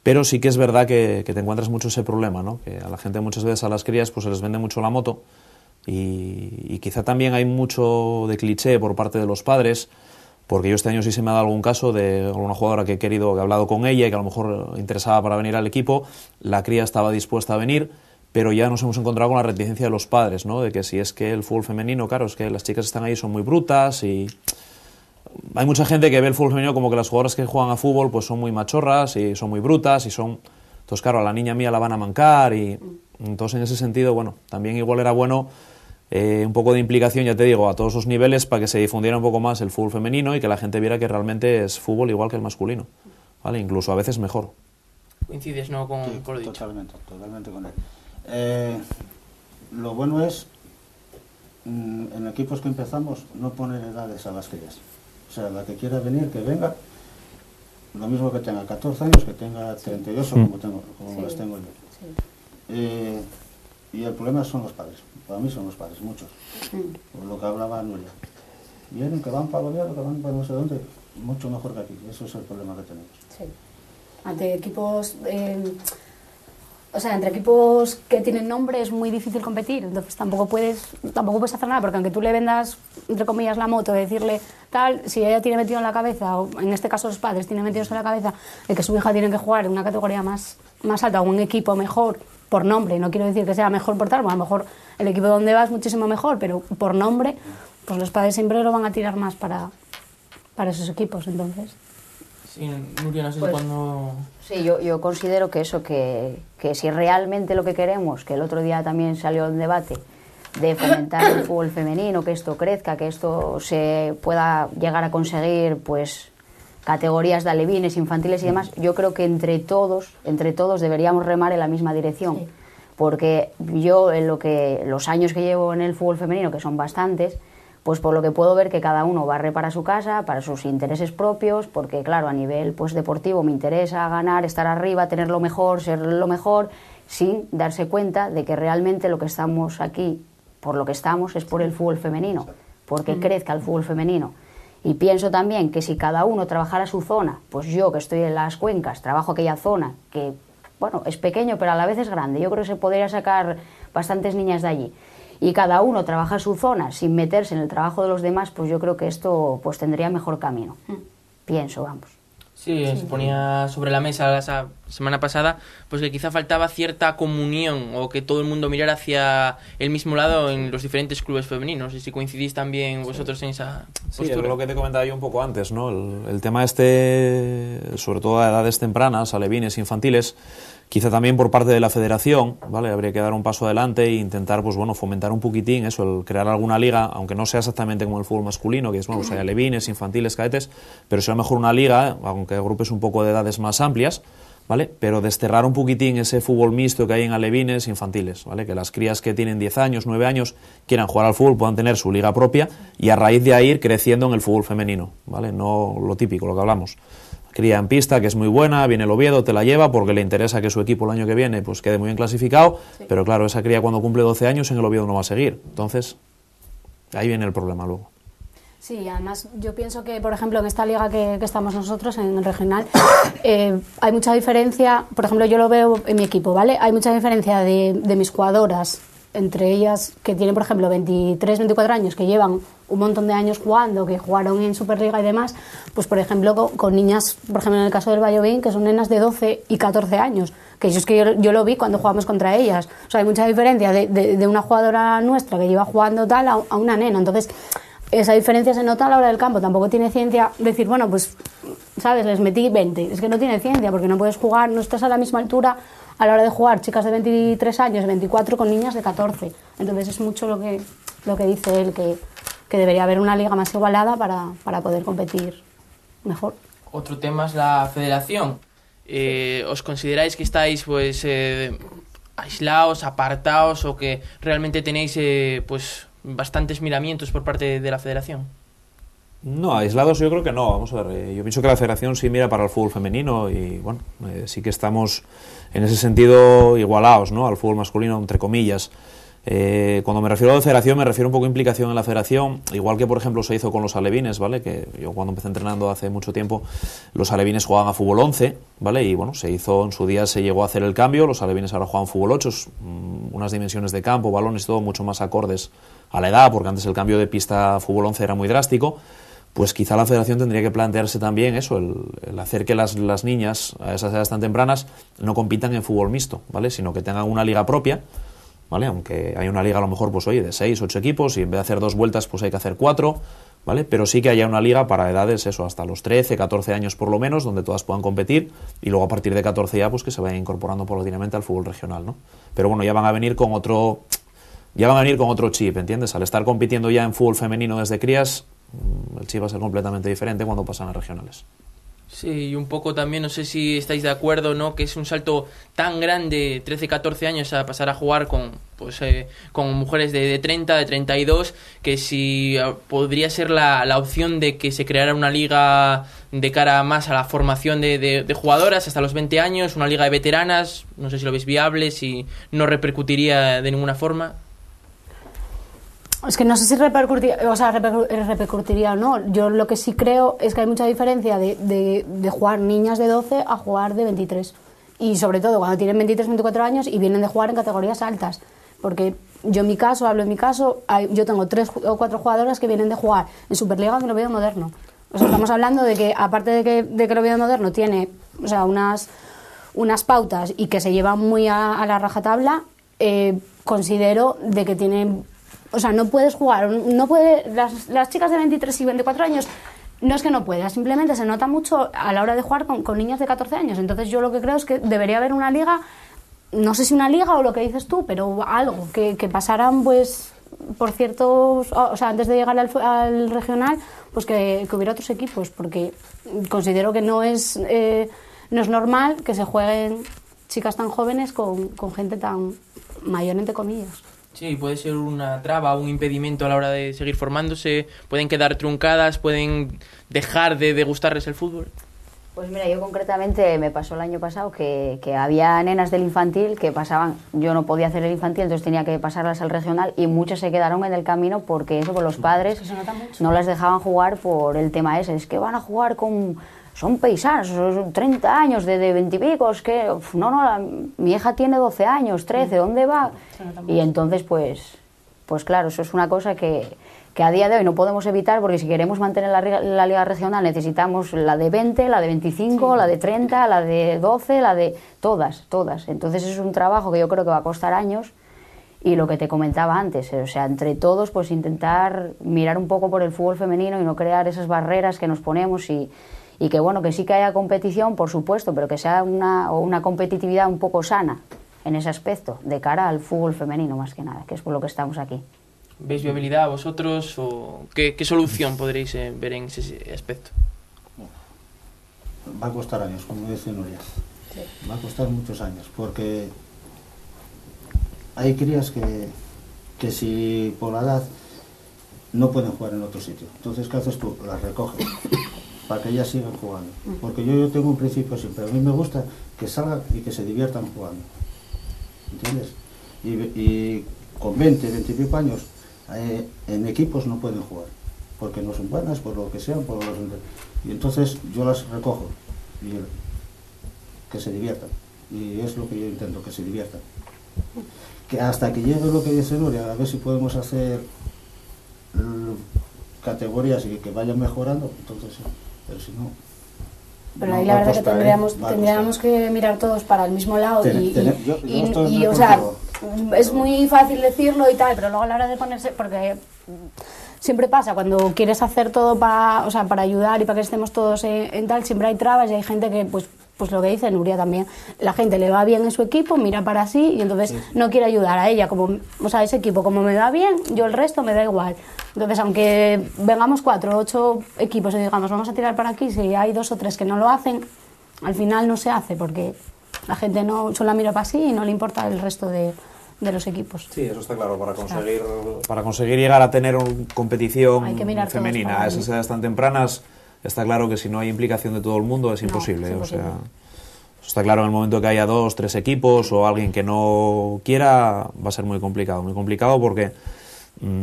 Pero sí que es verdad que te encuentras mucho ese problema, ¿no? Que a la gente muchas veces, a las crías, pues se les vende mucho la moto y quizá también hay mucho de cliché por parte de los padres, porque yo este año sí se me ha dado algún caso de alguna jugadora que he hablado con ella y que a lo mejor interesaba para venir al equipo, la cría estaba dispuesta a venir, pero ya nos hemos encontrado con la reticencia de los padres, ¿no? De que si es que el fútbol femenino, claro, es que las chicas están ahí, son muy brutas y hay mucha gente que ve el fútbol femenino como que las jugadoras que juegan a fútbol pues son muy machorras y son muy brutas y son... Entonces, claro, a la niña mía la van a mancar y entonces en ese sentido, bueno, también igual era bueno un poco de implicación, ya te digo, a todos los niveles para que se difundiera un poco más el fútbol femenino y que la gente viera que realmente es fútbol igual que el masculino, ¿vale? Incluso a veces mejor. ¿Coincides, no, con lo dicho? Totalmente con él. Lo bueno es, en equipos que empezamos, no poner edades a las crías. O sea, la que quiera venir, que venga, lo mismo que tenga 14 años, que tenga 38, como las tengo yo. Y el problema son los padres. Para mí son los padres, muchos. Por lo que hablaba Nuria. Vienen, que van para Oviedo, que van para no sé dónde, mucho mejor que aquí. Eso es el problema que tenemos. Sí. Ante equipos... O sea, entre equipos que tienen nombre es muy difícil competir, entonces tampoco puedes hacer nada, porque aunque tú le vendas, entre comillas, la moto, decirle tal, si ella tiene metido en la cabeza, o en este caso los padres tienen metidos en la cabeza, de que su hija tiene que jugar en una categoría más alta o un equipo mejor por nombre, no quiero decir que sea mejor por tal, a lo mejor el equipo donde vas es muchísimo mejor, pero por nombre, pues los padres siempre lo van a tirar más para esos equipos, entonces... Sí, Nuria, no sé pues, cuándo... Sí, yo considero que eso, que si realmente lo que queremos, que el otro día también salió el debate de fomentar el fútbol femenino, que esto crezca, que esto se pueda llegar a conseguir, pues categorías de alevines, infantiles y demás, yo creo que entre todos deberíamos remar en la misma dirección. Sí. Porque yo, en los años que llevo en el fútbol femenino, que son bastantes, pues por lo que puedo ver que cada uno barre para su casa, para sus intereses propios, porque claro, a nivel pues deportivo me interesa ganar, estar arriba, tener lo mejor, ser lo mejor, sin darse cuenta de que realmente lo que estamos aquí, por lo que estamos, es por el fútbol femenino, porque crezca el fútbol femenino. Y pienso también que si cada uno trabajara su zona, pues yo que estoy en las Cuencas, trabajo aquella zona, que bueno, es pequeño, pero a la vez es grande. Yo creo que se podría sacar bastantes niñas de allí. Y cada uno trabaja su zona sin meterse en el trabajo de los demás, pues yo creo que esto pues tendría mejor camino. Pienso, vamos. Sí, se ponía sobre la mesa la semana pasada pues que quizá faltaba cierta comunión o que todo el mundo mirara hacia el mismo lado en los diferentes clubes femeninos. No sé si coincidís también vosotros en esa postura. Sí, es lo que te comentaba yo un poco antes, ¿no? El tema este, sobre todo a edades tempranas, alevines, infantiles, quizá también por parte de la federación, ¿vale? Habría que dar un paso adelante e intentar, pues bueno, fomentar un poquitín eso, el crear alguna liga, aunque no sea exactamente como el fútbol masculino, que es, bueno, pues hay alevines, infantiles, cadetes, pero sea mejor una liga, aunque agrupes un poco de edades más amplias, ¿vale? Pero desterrar un poquitín ese fútbol mixto que hay en alevines, infantiles, ¿vale? Que las crías que tienen 10 años, 9 años, quieran jugar al fútbol, puedan tener su liga propia y a raíz de ahí ir creciendo en el fútbol femenino, ¿vale? No lo típico, lo que hablamos. Cría en pista, que es muy buena, viene el Oviedo, te la lleva porque le interesa que su equipo el año que viene pues quede muy bien clasificado, pero claro, esa cría cuando cumple 12 años en el Oviedo no va a seguir. Entonces, ahí viene el problema luego. Sí, además yo pienso que, por ejemplo, en esta liga que estamos nosotros, en el regional, hay mucha diferencia, por ejemplo, yo lo veo en mi equipo, ¿vale? Hay mucha diferencia de mis jugadoras, entre ellas que tienen, por ejemplo, 23, 24 años, que llevan un montón de años jugando, que jugaron en Superliga y demás, pues por ejemplo con niñas, por ejemplo en el caso del Valladolid, que son nenas de 12 y 14 años, que yo lo vi cuando jugamos contra ellas. O sea, hay mucha diferencia de una jugadora nuestra que lleva jugando tal a una nena. Entonces, esa diferencia se nota a la hora del campo. Tampoco tiene ciencia decir, bueno, pues, ¿sabes? Les metí 20. Es que no tiene ciencia, porque no puedes jugar, no estás a la misma altura a la hora de jugar chicas de 23 años, 24 con niñas de 14. Entonces es mucho lo que dice él, que debería haber una liga más igualada para poder competir mejor. Otro tema es la federación. ¿Os consideráis que estáis pues aislados, apartados o que realmente tenéis pues bastantes miramientos por parte de la federación? No, aislados yo creo que no. Vamos a ver, yo pienso que la federación sí mira para el fútbol femenino y bueno, sí que estamos en ese sentido igualados, ¿no? Al fútbol masculino, entre comillas. Cuando me refiero a la federación, me refiero un poco a implicación en la federación, igual que por ejemplo se hizo con los alevines, ¿vale? Que yo cuando empecé entrenando hace mucho tiempo, los alevines jugaban a fútbol 11, ¿vale? Y bueno, se hizo, en su día se llegó a hacer el cambio, los alevines ahora juegan fútbol 8, unas dimensiones de campo, balones, todo mucho más acordes a la edad, porque antes el cambio de pista a fútbol 11 era muy drástico. Pues quizá la federación tendría que plantearse también eso, el hacer que las niñas a esas edades tan tempranas no compitan en fútbol mixto, ¿vale? Sino que tengan una liga propia, ¿vale? Aunque hay una liga a lo mejor, pues oye, de 6, 8 equipos y en vez de hacer 2 vueltas, pues hay que hacer 4, ¿vale? Pero sí que haya una liga para edades, eso, hasta los 13, 14 años por lo menos, donde todas puedan competir y luego a partir de 14 ya, pues que se vayan incorporando paulatinamente al fútbol regional, ¿no? Pero bueno, ya van a venir con otro chip, ¿entiendes? Al estar compitiendo ya en fútbol femenino desde crías, el chip va a ser completamente diferente cuando pasan a regionales. Sí, y un poco también, no sé si estáis de acuerdo, ¿no? Que es un salto tan grande, 13, 14 años, a pasar a jugar con mujeres de 30, de 32, que si podría ser la opción de que se creara una liga de cara más a la formación de jugadoras hasta los 20 años, una liga de veteranas, no sé si lo veis viable, si no repercutiría de ninguna forma. Es que no sé si repercutiría o no. Yo lo que sí creo es que hay mucha diferencia de jugar niñas de 12 a jugar de 23. Y sobre todo cuando tienen 23, 24 años y vienen de jugar en categorías altas. Porque yo en mi caso, yo tengo 3 o 4 jugadoras que vienen de jugar en Superliga en el Oviedo Moderno. O sea, estamos hablando de que, aparte de que el Oviedo Moderno tiene, o sea, unas pautas y que se llevan muy a la rajatabla, considero de que tienen... O sea, no puedes jugar, las chicas de 23 y 24 años, no es que no puedas, simplemente se nota mucho a la hora de jugar con niñas de 14 años. Entonces yo lo que creo es que debería haber una liga, no sé si una liga o lo que dices tú, pero algo, que pasaran pues por ciertos, o sea, antes de llegar al regional, pues que hubiera otros equipos, porque considero que no es normal que se jueguen chicas tan jóvenes con gente tan mayor, entre comillas. Sí, puede ser una traba, un impedimento a la hora de seguir formándose, pueden quedar truncadas, pueden dejar de gustarles el fútbol. Pues mira, yo concretamente me pasó el año pasado que había nenas del infantil que pasaban, yo no podía hacer el infantil, entonces tenía que pasarlas al regional y muchas se quedaron en el camino porque eso, con los padres no las dejaban jugar por el tema ese, es que van a jugar con son paisanos, son 30 años, de 20 y pico, es que, mi hija tiene 12 años, 13, ¿dónde va? Y entonces, pues claro, eso es una cosa que a día de hoy no podemos evitar, porque si queremos mantener la liga regional necesitamos la de 20, la de 25, la de 30, la de 12, la de todas. Entonces es un trabajo que yo creo que va a costar años, y lo que te comentaba antes, o sea, entre todos pues intentar mirar un poco por el fútbol femenino y no crear esas barreras que nos ponemos, y que bueno, que sí que haya competición, por supuesto, pero que sea una competitividad un poco sana en ese aspecto, de cara al fútbol femenino más que nada, que es por lo que estamos aquí. ¿Veis viabilidad vosotros o qué solución podréis ver en ese aspecto? Va a costar años, como dice Nuria. Sí. Va a costar muchos años, porque hay crías que si por la edad no pueden jugar en otro sitio. Entonces, ¿qué haces tú? Las recoges para que ellas sigan jugando. Porque yo tengo un principio siempre. A mí me gusta que salgan y que se diviertan jugando. ¿Entiendes? Y con 20 y pico años en equipos no pueden jugar, porque no son buenas, por lo que sean, y entonces yo las recojo y que se diviertan. Y es lo que yo intento, que se diviertan. Que hasta que llegue lo que dice Nuria, a ver si podemos hacer categorías y que vayan mejorando, entonces sí, pero si no... Pero ahí la verdad que tendríamos que mirar todos para el mismo lado y o sea, es muy fácil decirlo y tal, pero luego a la hora de ponerse, porque siempre pasa, cuando quieres hacer todo para ayudar y para que estemos todos en tal, siempre hay trabas y hay gente que pues lo que dice Nuria también, la gente le va bien en su equipo, mira para sí y entonces no quiere ayudar a ella, ese equipo como me va bien, yo el resto me da igual. Entonces, aunque vengamos 4 o 8 equipos y digamos vamos a tirar para aquí, si hay 2 o 3 que no lo hacen, al final no se hace, porque la gente no solo mira para sí y no le importa el resto de los equipos. Sí, eso está claro. Para conseguir llegar a tener una competición femenina a esas edades tan tempranas, está claro que si no hay implicación de todo el mundo es imposible. Es imposible. O sea, está claro, en el momento que haya 2 o 3 equipos o alguien que no quiera, va a ser muy complicado porque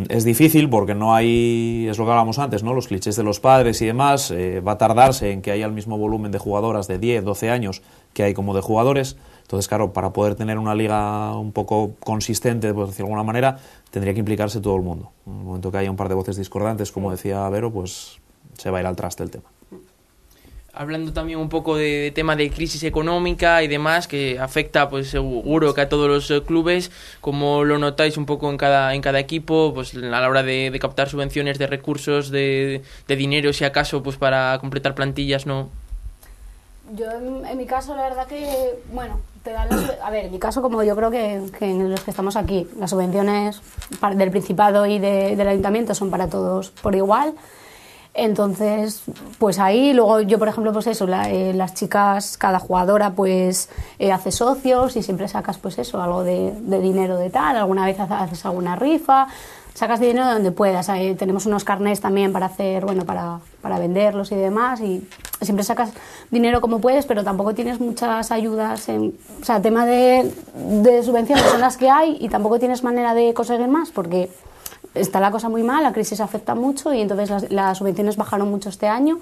es difícil, porque no hay, es lo que hablábamos antes, ¿no? Los clichés de los padres y demás, va a tardarse en que haya el mismo volumen de jugadoras de 10, 12 años que hay como de jugadores. Entonces, claro, para poder tener una liga un poco consistente, por decirlo de alguna manera, tendría que implicarse todo el mundo. En el momento que haya un par de voces discordantes, como decía Vero, pues se va a ir al traste el tema. Hablando también un poco de tema de crisis económica y demás, que afecta pues seguro que a todos los clubes, ¿cómo lo notáis un poco en cada equipo, pues a la hora de captar subvenciones, de recursos, de dinero, si acaso, pues para completar plantillas, no? Yo en mi caso, la verdad que, bueno, te dan a ver, en mi caso, como yo creo que en los que estamos aquí, las subvenciones del Principado y del Ayuntamiento son para todos por igual. Entonces, pues ahí, luego yo, por ejemplo, pues eso, las chicas, cada jugadora pues hace socios y siempre sacas pues eso, algo de dinero de tal, alguna vez haces alguna rifa, sacas dinero de donde puedas. Tenemos unos carnés también para hacer, bueno, para venderlos y demás, y siempre sacas dinero como puedes, pero tampoco tienes muchas ayudas, o sea, tema de subvenciones son las que hay y tampoco tienes manera de conseguir más porque está la cosa muy mal, la crisis afecta mucho y entonces las subvenciones bajaron mucho este año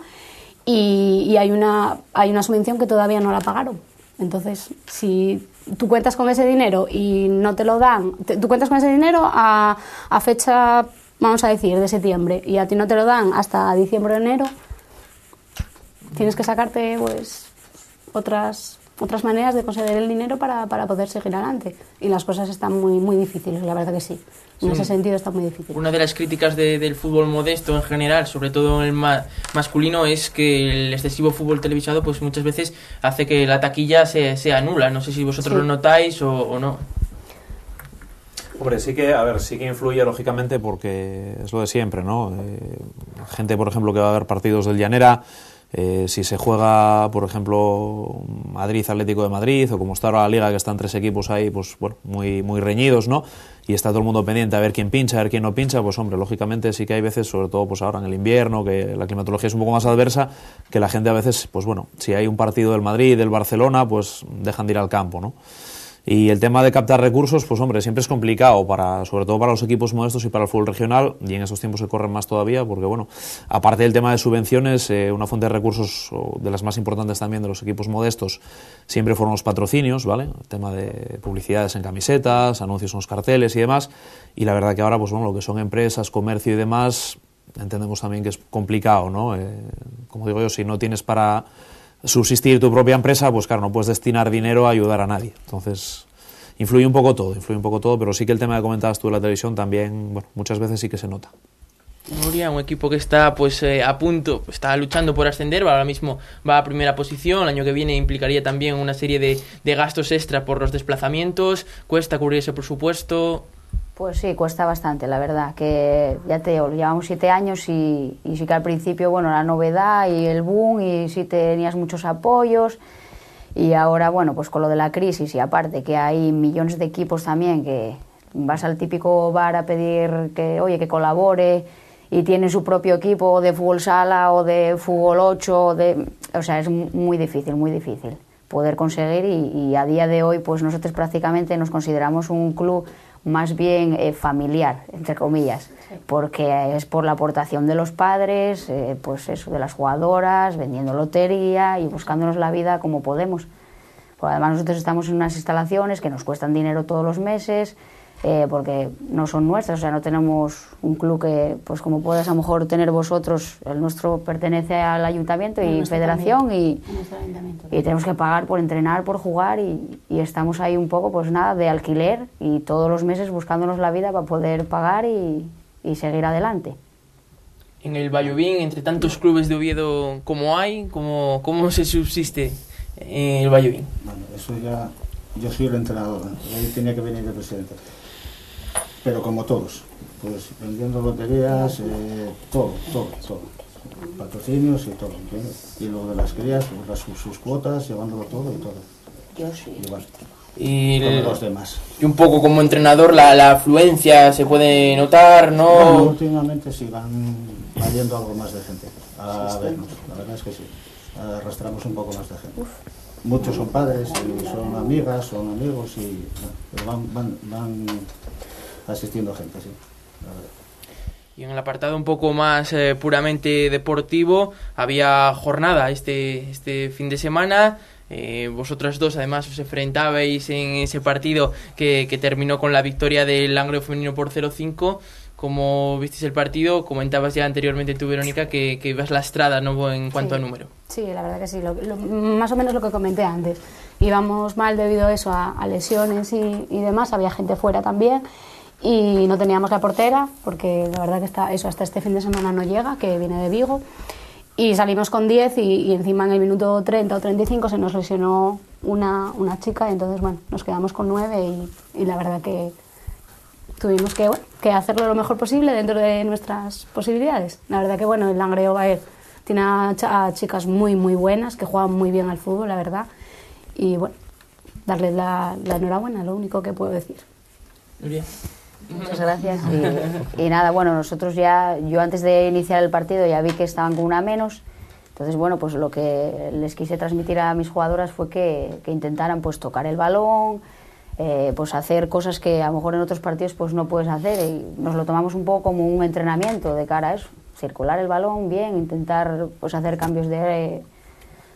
y hay una subvención que todavía no la pagaron. Entonces, si tú cuentas con ese dinero y no te lo dan, tú cuentas con ese dinero a fecha, vamos a decir, de septiembre y a ti no te lo dan hasta diciembre o enero, tienes que sacarte pues otras maneras de conseguir el dinero para poder seguir adelante. Y las cosas están muy, muy difíciles, la verdad que sí. En ese sentido está muy difícil. Una de las críticas del fútbol modesto en general, sobre todo el masculino, es que el excesivo fútbol televisado pues muchas veces hace que la taquilla sea nula. No sé si vosotros lo notáis o no. Hombre, sí que influye lógicamente porque es lo de siempre, ¿no? Gente, por ejemplo, que va a ver partidos del Llanera, si se juega, por ejemplo, Madrid-Atlético de Madrid, o como está ahora la Liga, que están 3 equipos ahí, pues bueno, muy, muy reñidos, ¿no? Y está todo el mundo pendiente a ver quién pincha, a ver quién no pincha, pues hombre, lógicamente sí que hay veces, sobre todo pues ahora en el invierno, que la climatología es un poco más adversa, que la gente a veces, pues bueno, si hay un partido del Madrid, del Barcelona, pues dejan de ir al campo, ¿no? Y el tema de captar recursos, pues hombre, siempre es complicado, sobre todo para los equipos modestos y para el fútbol regional, y en esos tiempos se corren más todavía, porque bueno, aparte del tema de subvenciones, una fuente de recursos de las más importantes también de los equipos modestos siempre fueron los patrocinios, ¿vale? El tema de publicidades en camisetas, anuncios en los carteles y demás, y la verdad que ahora, pues bueno, lo que son empresas, comercio y demás, entendemos también que es complicado, ¿no? Como digo yo, si no tienes para subsistir tu propia empresa, pues claro, no puedes destinar dinero a ayudar a nadie. Entonces, influye un poco todo, pero sí que el tema que comentabas tú de la televisión también, bueno, muchas veces sí que se nota. Nuria, un equipo que está pues a punto, está luchando por ascender, ahora mismo va a primera posición, el año que viene implicaría también una serie de gastos extra por los desplazamientos, cuesta cubrir ese presupuesto. Pues sí, cuesta bastante, la verdad, que ya te digo, llevamos 7 años y sí que al principio, bueno, la novedad y el boom y sí tenías muchos apoyos y ahora, bueno, pues con lo de la crisis y aparte que hay millones de equipos también que vas al típico bar a pedir que, oye, que colabore y tienen su propio equipo de fútbol sala o de fútbol 8, o sea, es muy difícil poder conseguir y a día de hoy, pues nosotros prácticamente nos consideramos un club más bien familiar, entre comillas, porque es por la aportación de los padres, pues eso, de las jugadoras, vendiendo lotería y buscándonos la vida como podemos. Porque además nosotros estamos en unas instalaciones que nos cuestan dinero todos los meses, porque no son nuestras, o sea, no tenemos un club que, pues como puedes a lo mejor tener vosotros, el nuestro pertenece al ayuntamiento y federación y tenemos que pagar por entrenar, por jugar y estamos ahí un poco, pues nada, de alquiler y todos los meses buscándonos la vida para poder pagar y seguir adelante. En el Vallovín, entre tantos clubes de Oviedo como hay, ¿cómo se subsiste en el Vallovín? Bueno, eso ya, yo soy el entrenador, ahí tenía que venir el presidente. Pero como todos, pues vendiendo loterías, todo, patrocinios y todo, ¿entiendes? Y lo de las crías, pues sus cuotas, llevándolo todo y todo. Yo sí. Igual, y los demás. Y un poco como entrenador, la afluencia se puede notar, ¿no? Bueno, últimamente sí va yendo algo más de gente a vernos, la verdad es que sí, arrastramos un poco más de gente. Muchos son padres, y son amigas, son amigos y bueno, van asistiendo gente, sí, la verdad. Y en el apartado un poco más puramente deportivo, había jornada este fin de semana. Vosotras dos además os enfrentabais en ese partido que terminó con la victoria del Langreo femenino por 0-5. Como visteis el partido, comentabas ya anteriormente tú, Verónica, que ibas lastrada, ¿no?, en cuanto a número. Sí, la verdad que sí, más o menos lo que comenté antes. Íbamos mal debido a eso, a lesiones y demás, había gente fuera también y no teníamos la portera, porque la verdad que hasta este fin de semana no llega, que viene de Vigo, y salimos con 10 y encima en el minuto 30 o 35 se nos lesionó una chica, y entonces bueno, nos quedamos con 9 y la verdad que tuvimos que hacerlo lo mejor posible dentro de nuestras posibilidades. La verdad que bueno, el Langreo tiene a chicas muy muy buenas que juegan muy bien al fútbol, la verdad, y bueno, darles la enhorabuena, lo único que puedo decir. Nuria. Muchas gracias. Y nada, bueno, nosotros yo antes de iniciar el partido ya vi que estaban con una menos, entonces bueno, pues lo que les quise transmitir a mis jugadoras fue que intentaran pues tocar el balón, pues hacer cosas que a lo mejor en otros partidos pues no puedes hacer, y nos lo tomamos un poco como un entrenamiento de cara a eso, circular el balón bien, intentar pues hacer cambios de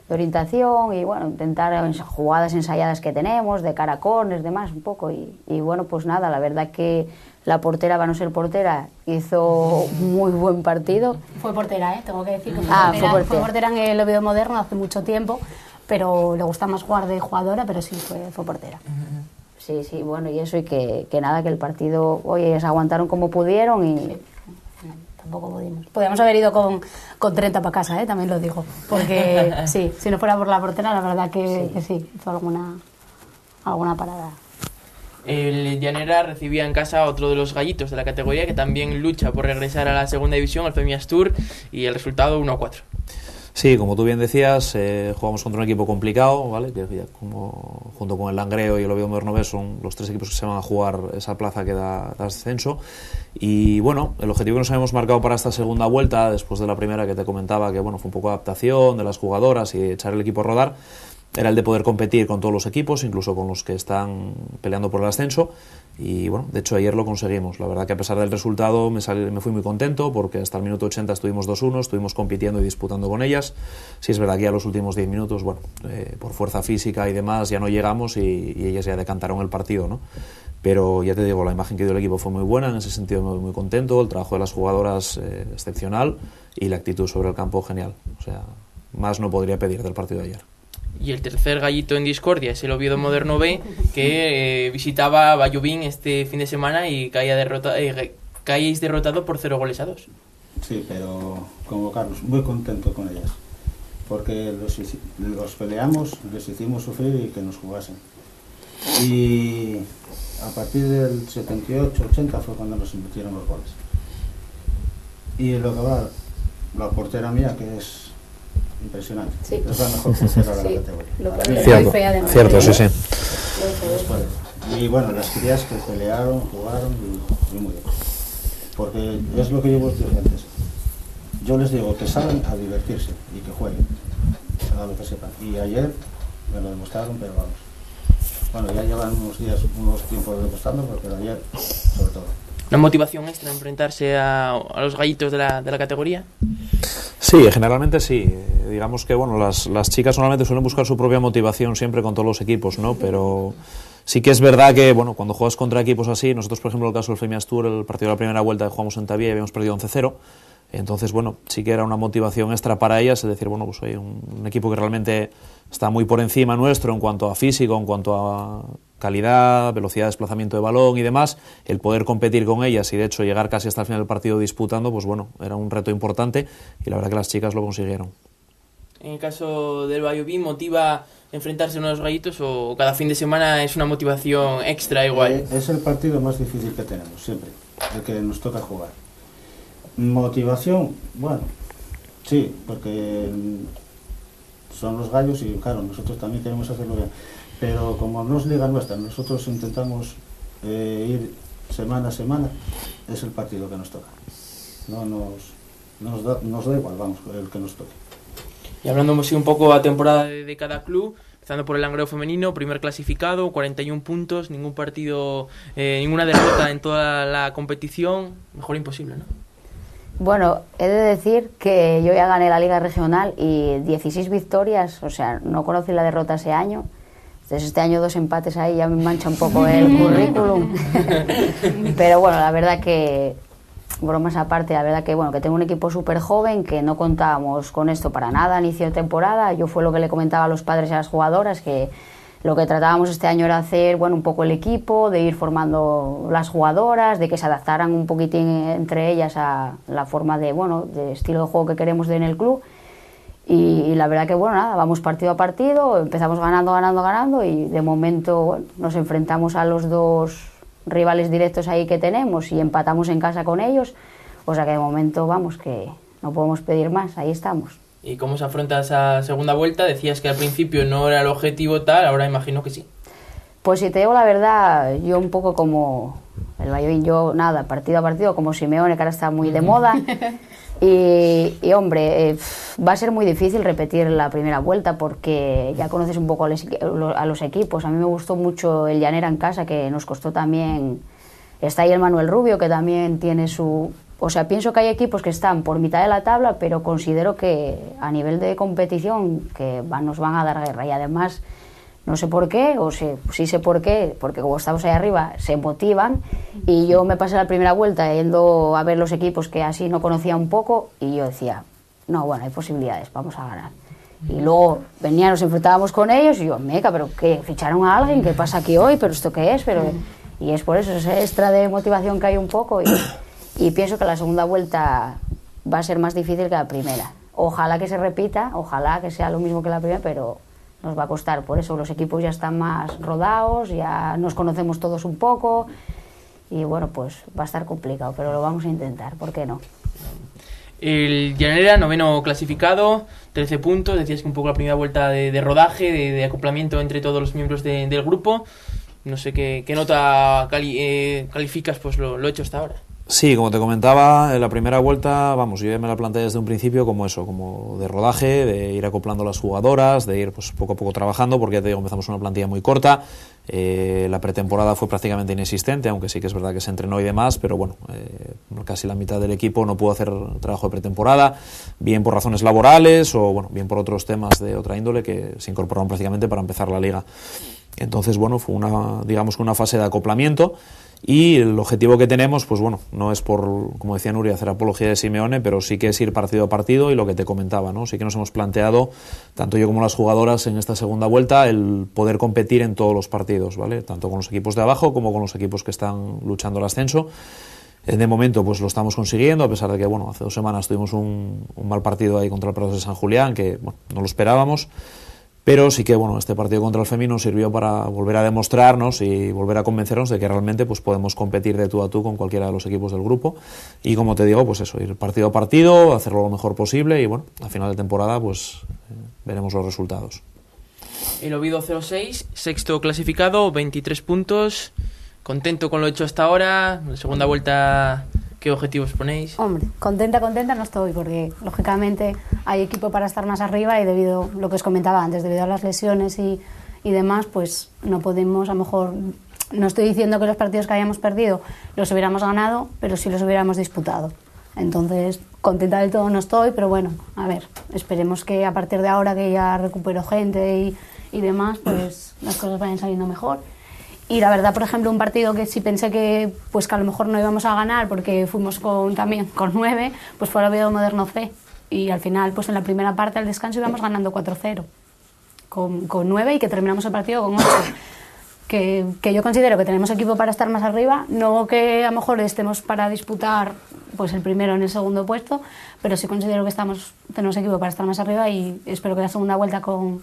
orientación y bueno, intentar jugadas ensayadas que tenemos de cara a corners, demás un poco y bueno, pues nada, la verdad que la portera, va a no ser portera, hizo muy buen partido. Fue portera, tengo que decir que fue portera en el Oviedo Moderno hace mucho tiempo, pero le gusta más jugar de jugadora, pero sí, fue portera. Sí, bueno, y eso, y que nada, que el partido, oye, se aguantaron como pudieron y... Sí. Tampoco pudimos. Podríamos haber ido con 30 para casa, también lo digo, porque sí, si no fuera por la portera, la verdad que sí, hizo alguna parada. El Llanera recibía en casa a otro de los gallitos de la categoría que también lucha por regresar a la segunda división, el Femias Tour, y el resultado 1-4. Sí, como tú bien decías, jugamos contra un equipo complicado, ¿vale? Que ya junto con el Langreo y el Oviedo Moderno B son los 3 equipos que se van a jugar esa plaza que da ascenso. Y bueno, el objetivo que nos habíamos marcado para esta segunda vuelta, después de la primera que te comentaba, que bueno, fue un poco de adaptación de las jugadoras y echar el equipo a rodar, era el de poder competir con todos los equipos, incluso con los que están peleando por el ascenso, y bueno, de hecho ayer lo conseguimos. La verdad que a pesar del resultado me fui muy contento, porque hasta el minuto 80 estuvimos 2-1, estuvimos compitiendo y disputando con ellas. Sí es verdad que ya los últimos 10 minutos, bueno, por fuerza física y demás ya no llegamos, y ellas ya decantaron el partido, ¿no? Pero ya te digo, la imagen que dio el equipo fue muy buena, en ese sentido muy contento, el trabajo de las jugadoras excepcional, y la actitud sobre el campo genial. O sea, más no podría pedir del partido de ayer. Y el tercer gallito en discordia es el Oviedo Moderno B, que visitaba Vallovín este fin de semana y caíais derrotado por 0-2. Sí, pero como Carlos, muy contento con ellas, porque los peleamos, les hicimos sufrir y que nos jugasen. Y a partir del 78-80 fue cuando nos metieron los goles. Y lo que va, la portera mía, que es impresionante, sí, es la mejor portera de la Cierto, categoría. cierto, sí, sí. Y bueno, las crías que pelearon, jugaron y muy bien. Porque es lo que yo vos dije antes. Yo les digo que salgan a divertirse y que jueguen, a lo que sepan. Y ayer me lo demostraron, pero vamos. Bueno, ya llevan unos tiempos demostrando, pero ayer sobre todo. ¿Una motivación extra enfrentarse a los gallitos de la categoría? Sí, generalmente sí. Digamos que bueno, las chicas normalmente suelen buscar su propia motivación siempre con todos los equipos, ¿no? Pero sí que es verdad que bueno, cuando juegas contra equipos así, nosotros por ejemplo el caso del Femias Tour, el partido de la primera vuelta que jugamos en Tavía y habíamos perdido 11-0, entonces bueno, sí que era una motivación extra para ellas, es decir, bueno, pues hay un equipo que realmente está muy por encima nuestro en cuanto a físico, en cuanto a calidad, velocidad de desplazamiento de balón y demás, el poder competir con ellas y de hecho llegar casi hasta el final del partido disputando, pues bueno, era un reto importante y la verdad que las chicas lo consiguieron. En el caso del Vallovín, ¿motiva enfrentarse a unos gallitos o cada fin de semana es una motivación extra igual? Es el partido más difícil que tenemos, siempre, el que nos toca jugar. Motivación, bueno, sí, porque son los gallos y claro, nosotros también queremos hacerlo bien. Pero como no es liga nuestra, nosotros intentamos ir semana a semana, es el partido que nos toca. No nos da igual, vamos, el que nos toque. Y hablando así un poco a temporada de cada club, empezando por el Langreo femenino, primer clasificado, 41 puntos, ningún partido, ninguna derrota en toda la competición, mejor imposible, ¿no? Bueno, he de decir que yo ya gané la Liga Regional y 16 victorias, o sea, no conocí la derrota ese año. Entonces este año 2 empates ahí ya me mancha un poco el currículum. Pero bueno, la verdad que, bromas aparte, la verdad que bueno, que tengo un equipo súper joven, que no contábamos con esto para nada a inicio de temporada. Yo fue lo que le comentaba a los padres y a las jugadoras, que lo que tratábamos este año era hacer, bueno, un poco el equipo, de ir formando las jugadoras, de que se adaptaran un poquitín entre ellas a la forma de, bueno, de estilo de juego que queremos en el club. Y la verdad que, bueno, nada, vamos partido a partido, empezamos ganando y de momento, bueno, nos enfrentamos a los dos rivales directos ahí que tenemos y empatamos en casa con ellos. O sea que de momento, vamos, que no podemos pedir más, ahí estamos. ¿Y cómo se afronta esa segunda vuelta? Decías que al principio no era el objetivo tal, ahora imagino que sí. Pues si te digo la verdad, yo un poco como el Vallovín, yo nada, partido a partido, como Simeone, que ahora está muy de moda. Y hombre, va a ser muy difícil repetir la primera vuelta porque ya conoces un poco a los equipos. A mí me gustó mucho el Llanera en casa, que nos costó también. Está ahí el Manuel Rubio, que también tiene su... O sea, pienso que hay equipos que están por mitad de la tabla, pero considero que a nivel de competición que nos van a dar guerra. Y además, no sé por qué, o sí sé por qué, porque como estamos ahí arriba, se motivan. Y yo me pasé la primera vuelta yendo a ver los equipos que así no conocía un poco, y yo decía, no, bueno, hay posibilidades, vamos a ganar. Y luego nos enfrentábamos con ellos, y yo, meca, pero ¿qué? ¿Ficharon a alguien? ¿Qué pasa aquí hoy? ¿Pero esto qué es? Y es por eso, ese extra de motivación que hay un poco, y pienso que la segunda vuelta va a ser más difícil que la primera. Ojalá que se repita, ojalá que sea lo mismo que la primera, pero nos va a costar. Por eso los equipos ya están más rodados, ya nos conocemos todos un poco, y bueno, pues va a estar complicado, pero lo vamos a intentar, ¿por qué no? El Llanera, 9º clasificado, 13 puntos, decías que un poco la primera vuelta de rodaje, de acoplamiento entre todos los miembros del grupo. No sé qué nota calificas pues lo hecho hasta ahora. Sí, como te comentaba, en la primera vuelta, vamos, yo ya me la planteé desde un principio como eso, como de rodaje, de ir acoplando las jugadoras, de ir pues poco a poco trabajando, porque ya te digo, empezamos una plantilla muy corta, la pretemporada fue prácticamente inexistente, aunque sí que es verdad que se entrenó y demás, pero bueno, casi la mitad del equipo no pudo hacer trabajo de pretemporada, bien por razones laborales o bueno, bien por otros temas de otra índole que se incorporaron prácticamente para empezar la liga. Entonces, bueno, fue una fase de acoplamiento. Y el objetivo que tenemos, pues bueno, no es por, como decía Nuria, hacer apología de Simeone, pero sí que es ir partido a partido y lo que te comentaba, ¿no? Sí que nos hemos planteado, tanto yo como las jugadoras en esta segunda vuelta, el poder competir en todos los partidos, ¿vale? Tanto con los equipos de abajo como con los equipos que están luchando el ascenso. De momento pues lo estamos consiguiendo, a pesar de que bueno, hace 2 semanas tuvimos un mal partido ahí contra el Prados de San Julián, que bueno, no lo esperábamos. Pero sí que bueno, este partido contra el Femino sirvió para volver a demostrarnos y volver a convencernos de que realmente pues podemos competir de tú a tú con cualquiera de los equipos del grupo. Y como te digo, pues eso, ir partido a partido, hacerlo lo mejor posible y bueno, a final de temporada pues veremos los resultados. El Oviedo 06, sexto clasificado, 23 puntos. ¿Contento con lo hecho hasta ahora? En la segunda vuelta, ¿qué objetivos ponéis? Hombre, contenta no estoy, porque lógicamente hay equipo para estar más arriba y debido, lo que os comentaba antes, debido a las lesiones y demás, pues no podemos, a lo mejor, no estoy diciendo que los partidos que hayamos perdido los hubiéramos ganado, pero sí los hubiéramos disputado. Entonces, contenta del todo no estoy, pero bueno, a ver, esperemos que a partir de ahora que ya recupero gente y demás, pues las cosas vayan saliendo mejor. Y la verdad, por ejemplo, un partido que sí pensé que a lo mejor no íbamos a ganar porque fuimos también con 9, pues fue el Oviedo Moderno C. Y al final, pues en la primera parte, al descanso, íbamos ganando 4-0 con 9 y que terminamos el partido con 8. Que yo considero que tenemos equipo para estar más arriba, no que a lo mejor estemos para disputar pues el primero en el segundo puesto, pero sí considero que tenemos equipo para estar más arriba y espero que la segunda vuelta con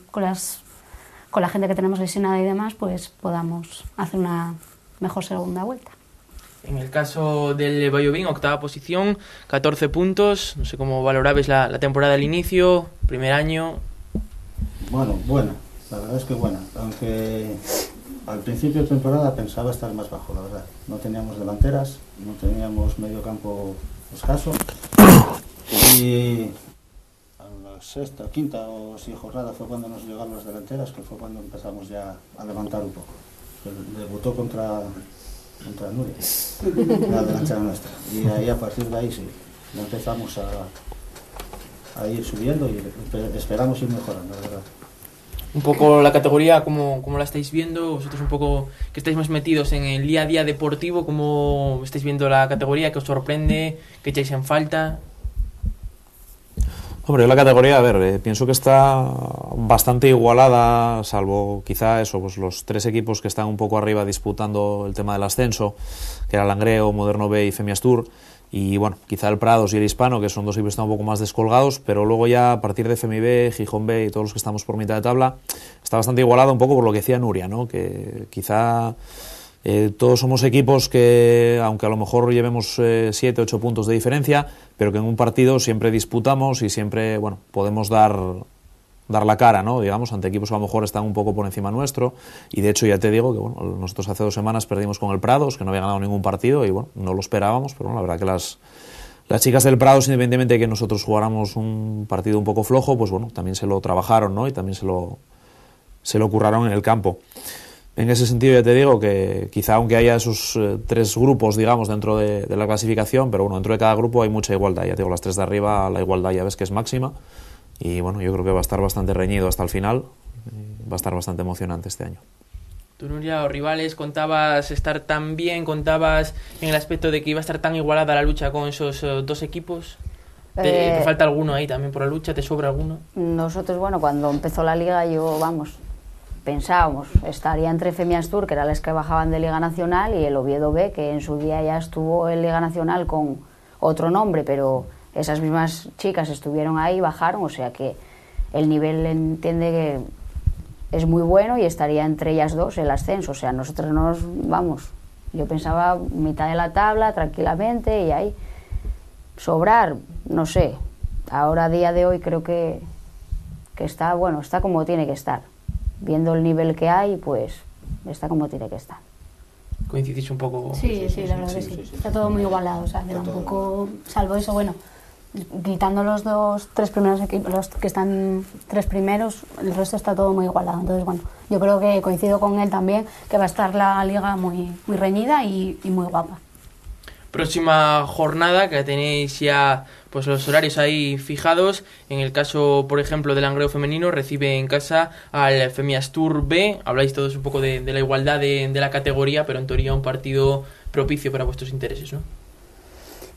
la gente que tenemos lesionada y demás, pues podamos hacer una mejor segunda vuelta. En el caso del Valladolid, octava posición, 14 puntos. No sé cómo valorabais la temporada al inicio, primer año. Bueno, buena, la verdad es que buena, aunque al principio de temporada pensaba estar más bajo, la verdad. No teníamos delanteras, no teníamos medio campo escaso y sexta, quinta o sí jornada fue cuando nos llegaron las delanteras, que fue cuando empezamos ya a levantar un poco. Debutó contra Nuria, la delantera nuestra, y ahí a partir de ahí sí, ya empezamos a ir subiendo y esperamos ir mejorando, la verdad. Un poco la categoría, ¿cómo la estáis viendo? Vosotros un poco que estáis más metidos en el día a día deportivo, ¿cómo estáis viendo la categoría? ¿Qué os sorprende? ¿Qué echáis en falta? Hombre, yo la categoría, a ver, pienso que está bastante igualada, salvo quizá eso, pues los 3 equipos que están un poco arriba disputando el tema del ascenso, que era Langreo, Moderno B y Femiastur, y bueno, quizá el Prados y el Hispano, que son 2 equipos que están un poco más descolgados, pero luego ya a partir de Femi B, Gijón B y todos los que estamos por mitad de tabla, está bastante igualado un poco por lo que decía Nuria, ¿no? Que quizá todos somos equipos que, aunque a lo mejor llevemos 7, 8 puntos de diferencia, pero que en un partido siempre disputamos y siempre, bueno, podemos dar la cara, ¿no? Digamos, ante equipos que a lo mejor están un poco por encima nuestro. Y de hecho ya te digo que, bueno, nosotros hace 2 semanas perdimos con el Prados, que no había ganado ningún partido y, bueno, no lo esperábamos, pero bueno, la verdad que las chicas del Prados, independientemente de que nosotros jugáramos un partido un poco flojo, pues bueno, también se lo trabajaron, ¿no? Y también se lo curraron en el campo. En ese sentido ya te digo que quizá aunque haya esos 3 grupos, digamos, dentro de la clasificación, pero bueno, dentro de cada grupo hay mucha igualdad. Ya te digo, las 3 de arriba, la igualdad ya ves que es máxima. Y bueno, yo creo que va a estar bastante reñido hasta el final. Va a estar bastante emocionante este año. Tú, Nuria, o rivales, contabas estar tan bien, contabas en el aspecto de que iba a estar tan igualada la lucha con esos 2 equipos. ¿Te falta alguno ahí también por la lucha? ¿Te sobra alguno? Nosotros, bueno, cuando empezó la liga pensábamos, estaría entre Femiastur, que eran las que bajaban de Liga Nacional, y el Oviedo B, que en su día ya estuvo en Liga Nacional con otro nombre, pero esas mismas chicas estuvieron ahí y bajaron, o sea que el nivel entiende que es muy bueno y estaría entre ellas 2 el ascenso, o sea, nosotros yo pensaba mitad de la tabla tranquilamente y ahí sobrar, no sé, ahora a día de hoy creo que está, bueno, está como tiene que estar. Viendo el nivel que hay, pues está como tiene que estar. coincidís un poco. Sí, la verdad que sí. Está todo muy igualado, o sea, que tampoco, salvo eso, bueno, quitando los tres primeros equipos, los que están tres primeros, el resto está todo muy igualado. Entonces, bueno, yo creo que coincido con él también, que va a estar la liga muy reñida y muy guapa. Próxima jornada, que tenéis ya pues los horarios ahí fijados. En el caso, por ejemplo, del Langreo femenino, recibe en casa al Femiastur B. Habláis todos un poco de la igualdad de la categoría, pero en teoría un partido propicio para vuestros intereses, ¿no?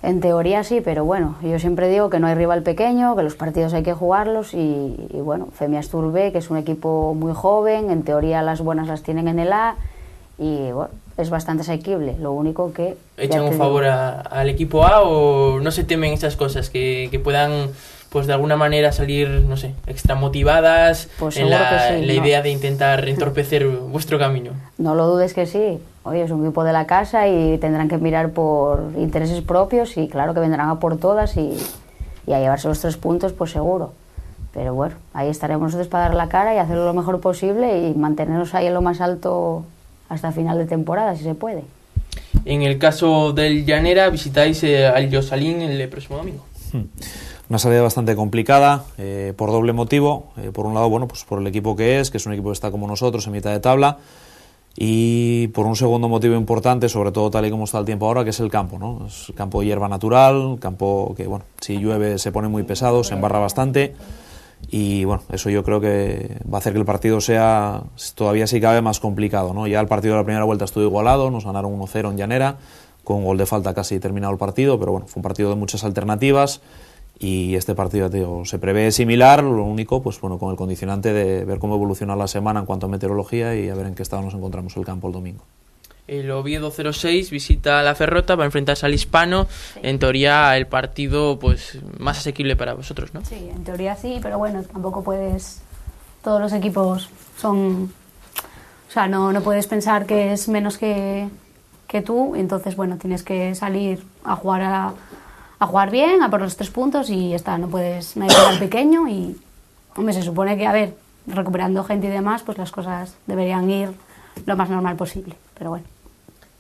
En teoría sí, pero bueno, yo siempre digo que no hay rival pequeño, que los partidos hay que jugarlos y bueno, Femiastur B, que es un equipo muy joven, en teoría las buenas las tienen en el A y bueno, es bastante asequible, lo único que... ¿Echan un favor al equipo A o no se temen esas cosas que puedan pues de alguna manera salir, no sé, extra motivadas pues en la sí, idea de intentar entorpecer vuestro camino? No lo dudes que sí. Oye, es un equipo de la casa y tendrán que mirar por intereses propios y claro que vendrán a por todas y a llevarse los 3 puntos, pues seguro. Pero bueno, ahí estaremos nosotros para dar la cara y hacerlo lo mejor posible y mantenernos ahí en lo más alto hasta final de temporada, si se puede. En el caso del Llanera, visitáis al Yosalín el próximo domingo. Una salida bastante complicada, por doble motivo. Por un lado, bueno, pues por el equipo que es un equipo que está como nosotros en mitad de tabla. Y por un segundo motivo importante, sobre todo tal y como está el tiempo ahora, que es el campo, ¿no? Es campo de hierba natural, campo que, bueno, si llueve se pone muy pesado, se embarra bastante y, bueno, eso yo creo que va a hacer que el partido sea todavía si cabe más complicado, ¿no? Ya el partido de la primera vuelta estuvo igualado, nos ganaron 1-0 en Llanera, con un gol de falta casi terminado el partido, pero bueno, fue un partido de muchas alternativas. Y este partido, tío, se prevé similar, lo único, pues bueno, con el condicionante de ver cómo evoluciona la semana en cuanto a meteorología y a ver en qué estado nos encontramos el campo el domingo. El Oviedo 06 visita a la Ferrota para enfrentarse al Hispano. Sí. En teoría el partido pues más asequible para vosotros, ¿no? Sí, en teoría sí, pero bueno, tampoco puedes... Todos los equipos son... O sea, no puedes pensar que es menos que tú, entonces bueno, tienes que salir a jugar bien, a por los 3 puntos y está, no hay rival pequeño y hombre, se supone que, a ver, recuperando gente y demás, pues las cosas deberían ir lo más normal posible, pero bueno.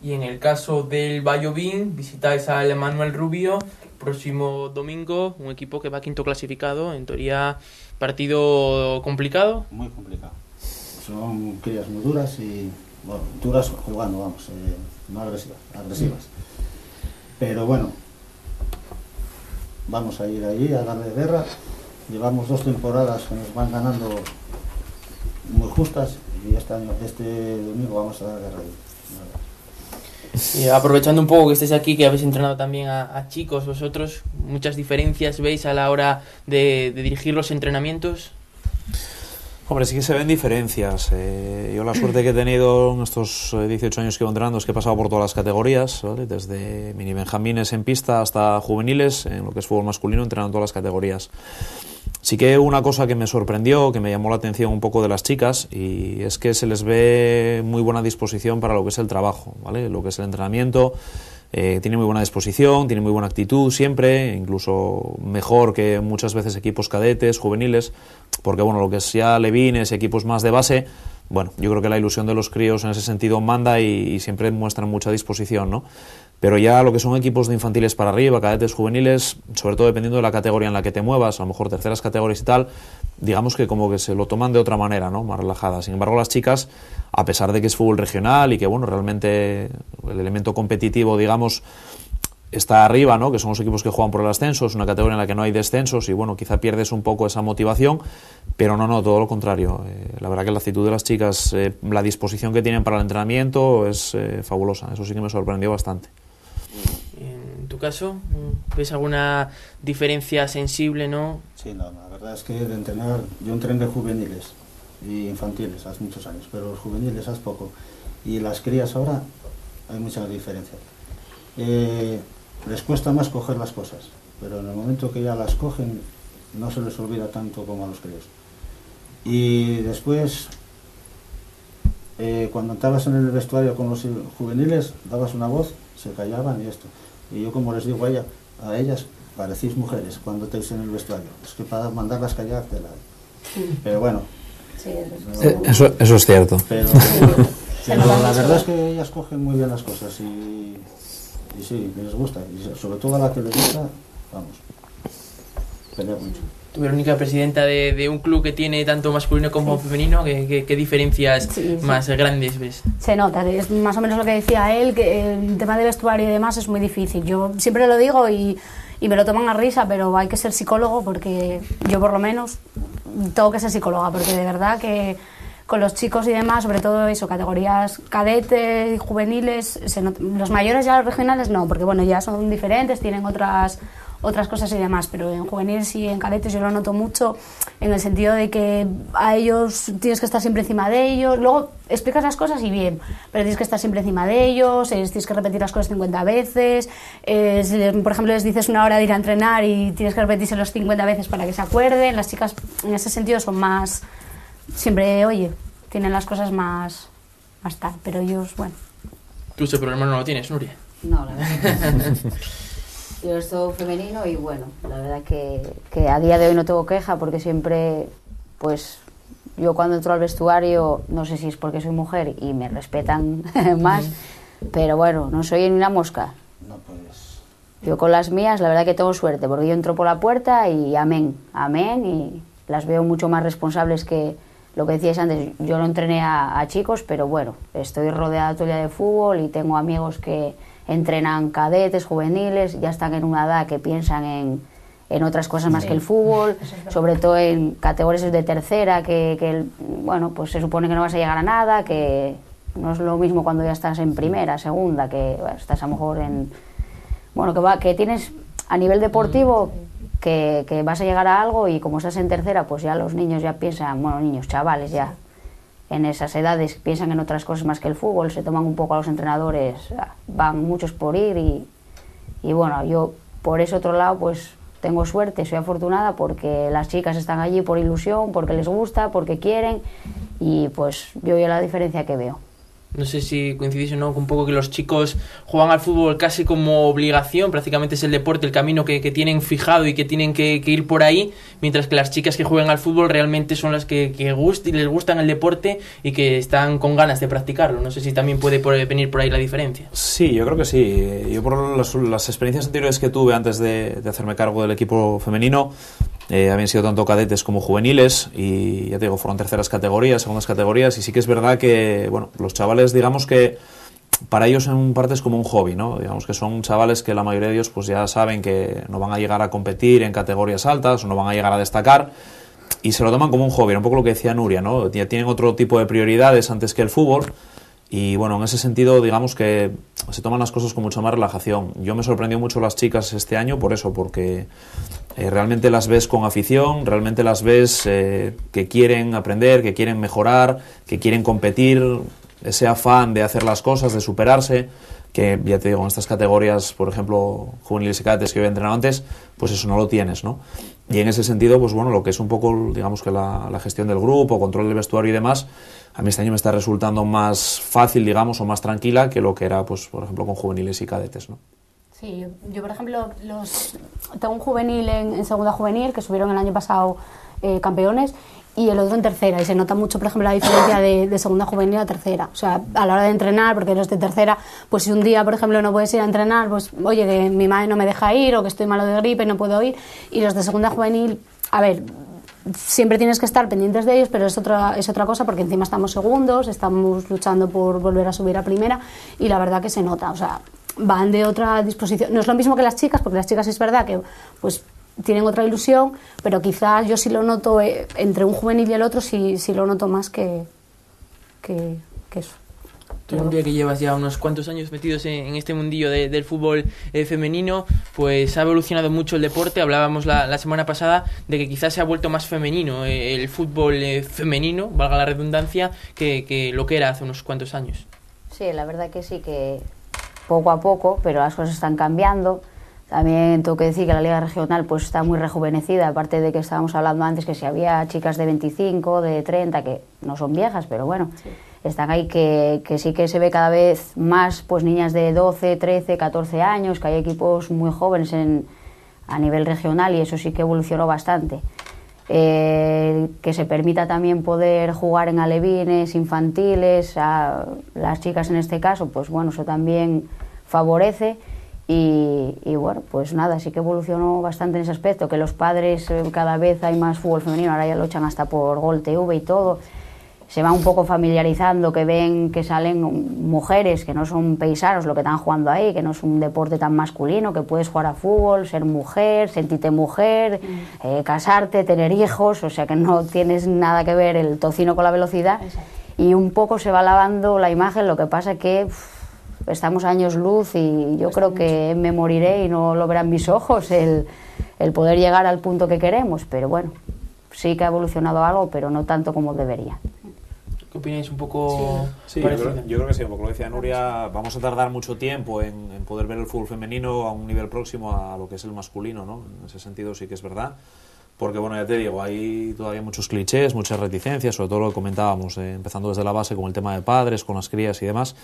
Y en el caso del Vallovín, visitáis al Manuel Rubio próximo domingo, un equipo que va quinto clasificado, en teoría partido complicado. Muy complicado. Son crías muy duras y, bueno, duras jugando, vamos, no agresivas. Pero bueno, vamos a ir allí a darle guerra. Llevamos 2 temporadas que nos van ganando muy justas y este domingo vamos a dar guerra allí. Y aprovechando un poco que estéis aquí, que habéis entrenado también a chicos vosotros, ¿muchas diferencias veis a la hora de dirigir los entrenamientos? Hombre, sí que se ven diferencias. Yo la suerte que he tenido en estos 18 años que llevo entrenando es que he pasado por todas las categorías, ¿vale? Desde mini benjamines en pista hasta juveniles, en lo que es fútbol masculino, entrenando en todas las categorías. Sí que una cosa que me sorprendió, que me llamó la atención un poco de las chicas, y es que se les ve muy buena disposición para lo que es el trabajo, ¿vale? Lo que es el entrenamiento. Tiene muy buena disposición, tiene muy buena actitud siempre, incluso mejor que muchas veces equipos cadetes, juveniles, porque bueno, lo que es ya levines, equipos más de base, bueno, yo creo que la ilusión de los críos en ese sentido manda y siempre muestran mucha disposición, ¿no? Pero ya lo que son equipos de infantiles para arriba, cadetes, juveniles, sobre todo dependiendo de la categoría en la que te muevas, a lo mejor terceras categorías y tal, digamos que como que se lo toman de otra manera, ¿no? Más relajada. Sin embargo, las chicas, a pesar de que es fútbol regional y que, bueno, realmente el elemento competitivo, digamos, está arriba, ¿no? Que son los equipos que juegan por el ascenso, es una categoría en la que no hay descensos y, bueno, quizá pierdes un poco esa motivación, pero no, todo lo contrario. La verdad que la actitud de las chicas, la disposición que tienen para el entrenamiento es fabulosa. Eso sí que me sorprendió bastante. En tu caso, ¿ves alguna diferencia sensible, no? Sí, no, la verdad es que de entrenar, yo entrené juveniles y infantiles hace muchos años, pero los juveniles hace poco y las crías ahora hay mucha diferencia. Les cuesta más coger las cosas, pero en el momento que ya las cogen no se les olvida tanto como a los críos. Y después, cuando entrabas en el vestuario con los juveniles, dabas una voz, se callaban y esto. Y yo, como les digo a ellas, parecís mujeres cuando estáis en el vestuario. Es que para mandarlas callar te la... Pero bueno. Sí, eso es cierto. Pero la verdad es que ellas cogen muy bien las cosas y sí, les gusta. Y sobre todo a la que les gusta, vamos, pelea mucho. Tú, Verónica, presidenta de un club que tiene tanto masculino como femenino, ¿qué diferencias más grandes ves? Se nota, es más o menos lo que decía él, que el tema de vestuario y demás es muy difícil. Yo siempre lo digo y me lo toman a risa, pero hay que ser psicólogo, porque yo por lo menos tengo que ser psicóloga, porque de verdad que con los chicos y demás, sobre todo eso, categorías cadetes y juveniles, los mayores ya, los regionales no, porque bueno, ya son diferentes, tienen otras cosas y demás, pero en juveniles y en cadetes yo lo noto mucho en el sentido de que a ellos tienes que estar siempre encima de ellos, luego explicas las cosas y bien, pero tienes que estar siempre encima de ellos, tienes que repetir las cosas 50 veces, si por ejemplo les dices una hora de ir a entrenar y tienes que repetírselo 50 veces para que se acuerden. Las chicas en ese sentido son más, siempre, oye, tienen las cosas más tal, pero ellos, bueno. Tú ese problema no lo tienes, Nuria. No, la verdad. Yo estoy femenino y bueno, la verdad que a día de hoy no tengo queja, porque siempre, pues, yo cuando entro al vestuario, no sé si es porque soy mujer y me respetan más, pero bueno, no soy ni una mosca. No, pues... Yo con las mías, la verdad que tengo suerte, porque yo entro por la puerta y amén, y las veo mucho más responsables que lo que decíais antes. Yo no entrené a chicos, pero bueno, estoy rodeada todo el día de fútbol y tengo amigos que entrenan cadetes, juveniles, ya están en una edad que piensan en otras cosas más que el fútbol, sobre todo en categorías de tercera, bueno, pues se supone que no vas a llegar a nada, que no es lo mismo cuando ya estás en primera, segunda, que bueno, estás a lo mejor en... Bueno, que tienes a nivel deportivo que vas a llegar a algo, y como estás en tercera, pues ya los niños ya piensan, bueno, niños, chavales ya, en esas edades piensan en otras cosas más que el fútbol, se toman un poco a los entrenadores, van muchos por ir y bueno, yo por ese otro lado pues tengo suerte, soy afortunada, porque las chicas están allí por ilusión, porque les gusta, porque quieren, y pues yo veo la diferencia que veo. No sé si coincidís o no, un poco que los chicos juegan al fútbol casi como obligación, prácticamente es el deporte, el camino que tienen fijado y que tienen que ir por ahí, mientras que las chicas que juegan al fútbol realmente son las que les gustan el deporte y que están con ganas de practicarlo. No sé si también puede venir por ahí la diferencia. Sí, yo creo que sí. Yo por las experiencias anteriores que tuve antes de hacerme cargo del equipo femenino, habían sido tanto cadetes como juveniles, y ya te digo, fueron terceras categorías, segundas categorías, y sí que es verdad que, bueno, los chavales, digamos que para ellos en parte es como un hobby, ¿no? Digamos que son chavales que la mayoría de ellos pues ya saben que no van a llegar a competir en categorías altas, o no van a llegar a destacar, y se lo toman como un hobby, un poco lo que decía Nuria, ¿no? Ya tienen otro tipo de prioridades antes que el fútbol. Y bueno, en ese sentido, digamos que se toman las cosas con mucha más relajación. Yo me sorprendió mucho las chicas este año por eso, porque realmente las ves con afición, realmente las ves que quieren aprender, que quieren mejorar, que quieren competir, ese afán de hacer las cosas, de superarse, que ya te digo, en estas categorías, por ejemplo, juveniles y cadetes que yo he entrenado antes, pues eso no lo tienes, ¿no? Y en ese sentido, pues bueno, lo que es un poco, digamos que la gestión del grupo, control del vestuario y demás, a mí este año me está resultando más fácil, digamos, o más tranquila que lo que era, pues, por ejemplo, con juveniles y cadetes, ¿no? Sí, yo por ejemplo, tengo un juvenil en segunda juvenil que subieron el año pasado campeones, y el otro en tercera, y se nota mucho, por ejemplo, la diferencia de segunda juvenil a tercera. O sea, a la hora de entrenar, porque los de tercera, pues si un día, por ejemplo, no puedes ir a entrenar, pues oye, que mi madre no me deja ir, o que estoy malo de gripe y no puedo ir, y los de segunda juvenil, a ver, siempre tienes que estar pendientes de ellos, pero es otra cosa, porque encima estamos segundos, estamos luchando por volver a subir a primera, y la verdad que se nota, o sea, van de otra disposición. No es lo mismo que las chicas, porque las chicas es verdad que pues tienen otra ilusión, pero quizás yo sí lo noto entre un juvenil y el otro, sí lo noto más que eso. Tú, Andrea, que llevas ya unos cuantos años metidos en este mundillo del fútbol femenino, pues ha evolucionado mucho el deporte. Hablábamos la semana pasada de que quizás se ha vuelto más femenino el fútbol femenino, valga la redundancia, que lo que era hace unos cuantos años. Sí, la verdad que sí, que poco a poco, pero las cosas están cambiando. También tengo que decir que la Liga Regional pues está muy rejuvenecida, aparte de que estábamos hablando antes que si había chicas de 25, de 30, que no son viejas, pero bueno, sí, están ahí, que sí que se ve cada vez más pues niñas de 12, 13, 14 años, que hay equipos muy jóvenes a nivel regional, y eso sí que evolucionó bastante. que se permita también poder jugar en alevines, infantiles, a las chicas en este caso, pues bueno, eso también favorece. Y bueno, pues nada, sí que evolucionó bastante en ese aspecto, que los padres cada vez hay más fútbol femenino, ahora ya lo echan hasta por Gol TV y todo, se van un poco familiarizando, que ven que salen mujeres que no son paisanos lo que están jugando ahí, que no es un deporte tan masculino, que puedes jugar a fútbol, ser mujer, sentirte mujer, casarte, tener hijos, o sea que no tienes nada que ver el tocino con la velocidad. Exacto. Y un poco se va lavando la imagen, lo que pasa que estamos años luz y yo creo que me moriré y no lo verán mis ojos el poder llegar al punto que queremos, pero bueno, sí que ha evolucionado algo, pero no tanto como debería. ¿Qué opináis un poco? Sí, yo creo que sí, como lo decía Nuria, vamos a tardar mucho tiempo en poder ver el fútbol femenino a un nivel próximo a lo que es el masculino, ¿no? En ese sentido sí que es verdad. Porque, bueno, ya te digo, hay todavía muchos clichés, muchas reticencias, sobre todo lo que comentábamos, empezando desde la base con el tema de padres, con las crías y demás.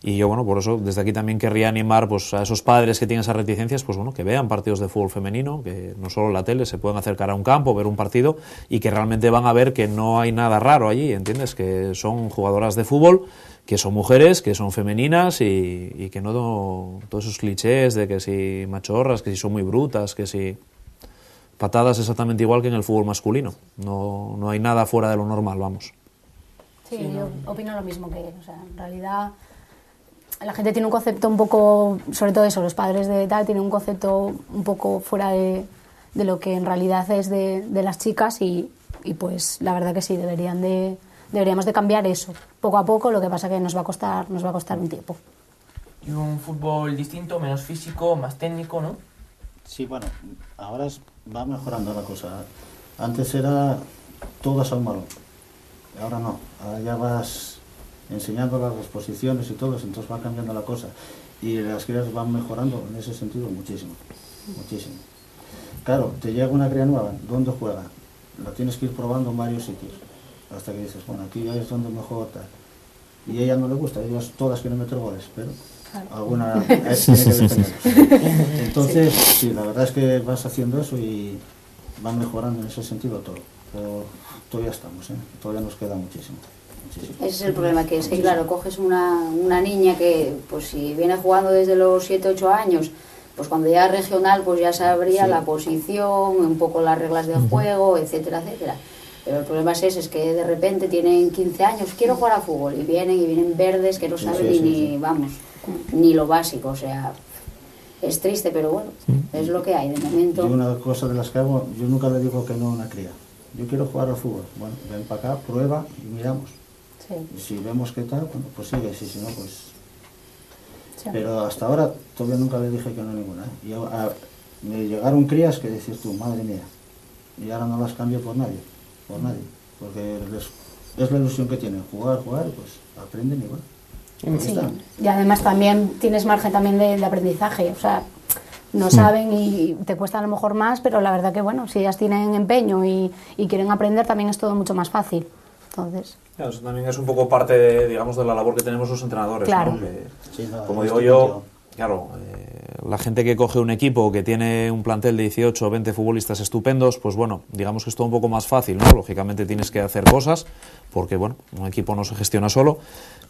Y yo, bueno, por eso desde aquí también querría animar pues, a esos padres que tienen esas reticencias, pues bueno, que vean partidos de fútbol femenino, que no solo en la tele se pueden acercar a un campo, ver un partido y que realmente van a ver que no hay nada raro allí, ¿entiendes? Que son jugadoras de fútbol, que son mujeres, que son femeninas y que no todos esos clichés de que si machorras, que si son muy brutas, que si... Patadas exactamente igual que en el fútbol masculino. No hay nada fuera de lo normal, vamos. Sí, yo opino lo mismo que él. O sea, en realidad la gente tiene un concepto un poco, sobre todo eso, los padres de tal, tienen un concepto un poco fuera de lo que en realidad es de las chicas y pues la verdad que sí, deberíamos de cambiar eso. Poco a poco, lo que pasa que nos va a costar un tiempo. Y un fútbol distinto, menos físico, más técnico, ¿no? Sí, bueno, ahora va mejorando la cosa. Antes era todas a un balón, ahora no. Ahora ya vas enseñando las posiciones y todo, entonces va cambiando la cosa. Y las crías van mejorando en ese sentido muchísimo, muchísimo. Claro, te llega una cría nueva, ¿dónde juega? La tienes que ir probando en varios sitios, hasta que dices, bueno, aquí es donde mejor tal. Y a ella no le gusta, ellas todas quieren meter goles, pero... alguna tiene que defender. Entonces, sí, la verdad es que vas haciendo eso y van mejorando en ese sentido todo. Pero todavía estamos, todavía nos queda muchísimo. Ese es el problema, que es que claro, coges una niña que pues si viene jugando desde los 7, 8 años, pues cuando llega regional pues ya sabría la posición, un poco las reglas del juego, etcétera, etcétera. Pero el problema es ese, es que de repente tienen 15 años, quiero jugar a fútbol, y vienen verdes que no saben ni vamos, ni lo básico, o sea, es triste, pero bueno, es lo que hay de momento. Y una cosa de las que hago, yo nunca le digo que no a una cría. Yo quiero jugar al fútbol, bueno, ven para acá, prueba y miramos. Sí. Y si vemos que tal, bueno, pues sigue, si no, pues... Sí. Pero hasta ahora todavía nunca le dije que no a ninguna. Y me llegaron crías que decís tú, madre mía, y ahora no las cambio por nadie, porque es la ilusión que tienen, jugar, y pues aprenden igual. Sí. Y además también tienes margen también de aprendizaje, o sea, no saben y te cuesta a lo mejor más, pero la verdad que bueno, si ellas tienen empeño y quieren aprender, también es todo mucho más fácil. Entonces... Claro, eso también es un poco parte de, digamos, de la labor que tenemos los entrenadores, claro. ¿no? Que, sí, no, como digo yo, claro, la gente que coge un equipo que tiene un plantel de 18 o 20 futbolistas estupendos, pues bueno, digamos que es todo un poco más fácil, ¿no? Lógicamente tienes que hacer cosas, porque bueno, un equipo no se gestiona solo,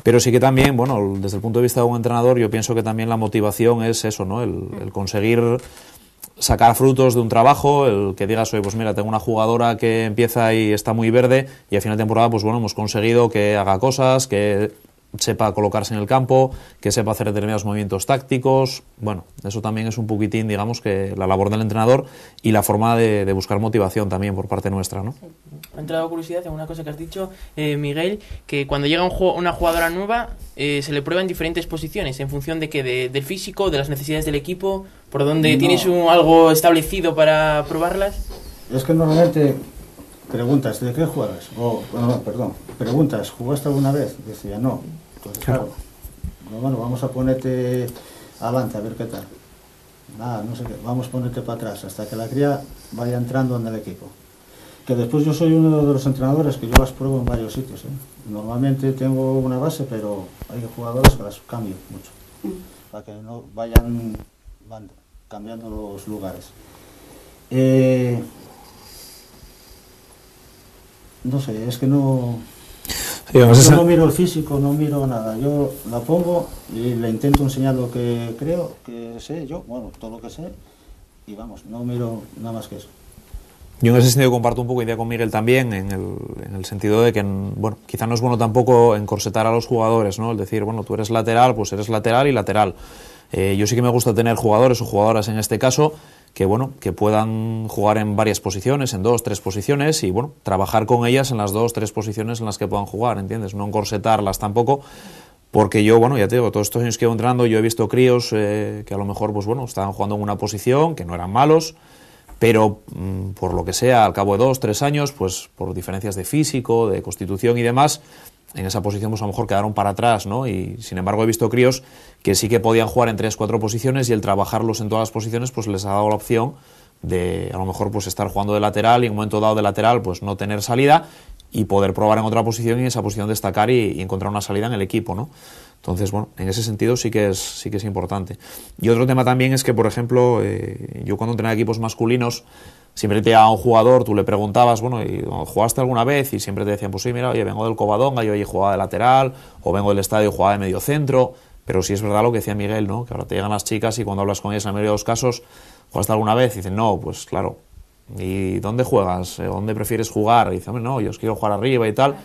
pero sí que también, bueno, desde el punto de vista de un entrenador, yo pienso que también la motivación es eso, ¿no? El conseguir sacar frutos de un trabajo, el que digas, oye, pues mira, tengo una jugadora que empieza y está muy verde y a final de temporada, pues bueno, hemos conseguido que haga cosas, que sepa colocarse en el campo, que sepa hacer determinados movimientos tácticos. Bueno, eso también es un poquitín, digamos, que la labor del entrenador y la forma de buscar motivación también por parte nuestra, ¿no? Me ha entrado curiosidad en una cosa que has dicho, Miguel, que cuando llega una jugadora nueva se le prueba en diferentes posiciones, en función de que del físico, de las necesidades del equipo, por donde tienes algo establecido para probarlas. Es que normalmente preguntas, ¿de qué juegas? Preguntas, ¿jugaste alguna vez? Decía, no. Entonces, claro, bueno, vamos a ponerte adelante a ver qué tal. Nada, no sé qué, vamos a ponerte para atrás hasta que la cría vaya entrando en el equipo. Que después yo soy uno de los entrenadores que yo las pruebo en varios sitios. Normalmente tengo una base, pero hay jugadores que las cambio mucho, para que no van cambiando los lugares. no sé, es que no... Sí, yo no miro el físico, no miro nada. Yo la pongo y le intento enseñar lo que creo, que sé yo, bueno, todo lo que sé, y vamos, no miro nada más que eso. Yo en ese sentido comparto un poco idea con Miguel también, en el sentido de que, bueno, quizá no es bueno tampoco encorsetar a los jugadores, ¿no? El decir, bueno, tú eres lateral, pues eres lateral y lateral. Yo sí que me gusta tener jugadores o jugadoras en este caso que, bueno, que puedan jugar en varias posiciones, en 2, 3 posiciones y, bueno, trabajar con ellas en las 2, 3 posiciones en las que puedan jugar, ¿entiendes? No encorsetarlas tampoco, porque yo, bueno, ya te digo, todos estos años que llevo entrenando, yo he visto críos que a lo mejor, pues bueno, estaban jugando en una posición, que no eran malos, pero por lo que sea, al cabo de 2, 3 años, pues por diferencias de físico, de constitución y demás, en esa posición pues a lo mejor quedaron para atrás, ¿no? Y sin embargo he visto críos que sí que podían jugar en 3, 4 posiciones y el trabajarlos en todas las posiciones pues les ha dado la opción de a lo mejor pues estar jugando de lateral y en un momento dado de lateral pues no tener salida y poder probar en otra posición y en esa posición destacar y encontrar una salida en el equipo, ¿no? Entonces, bueno, en ese sentido sí que es importante. Y otro tema también es que, por ejemplo, yo cuando entrenaba equipos masculinos, siempre te llegaba un jugador, tú le preguntabas, bueno, ¿y jugaste alguna vez? Y siempre te decían, pues sí, mira, oye, vengo del Covadonga, yo allí jugaba de lateral, o vengo del estadio y jugaba de medio centro. Pero sí es verdad lo que decía Miguel, ¿no? Que ahora te llegan las chicas y cuando hablas con ellas, en la mayoría de los casos, ¿jugaste alguna vez? Y dicen, no, pues claro. ¿Y dónde juegas? ¿Dónde prefieres jugar? Y dicen, hombre, no, yo os quiero jugar arriba y tal.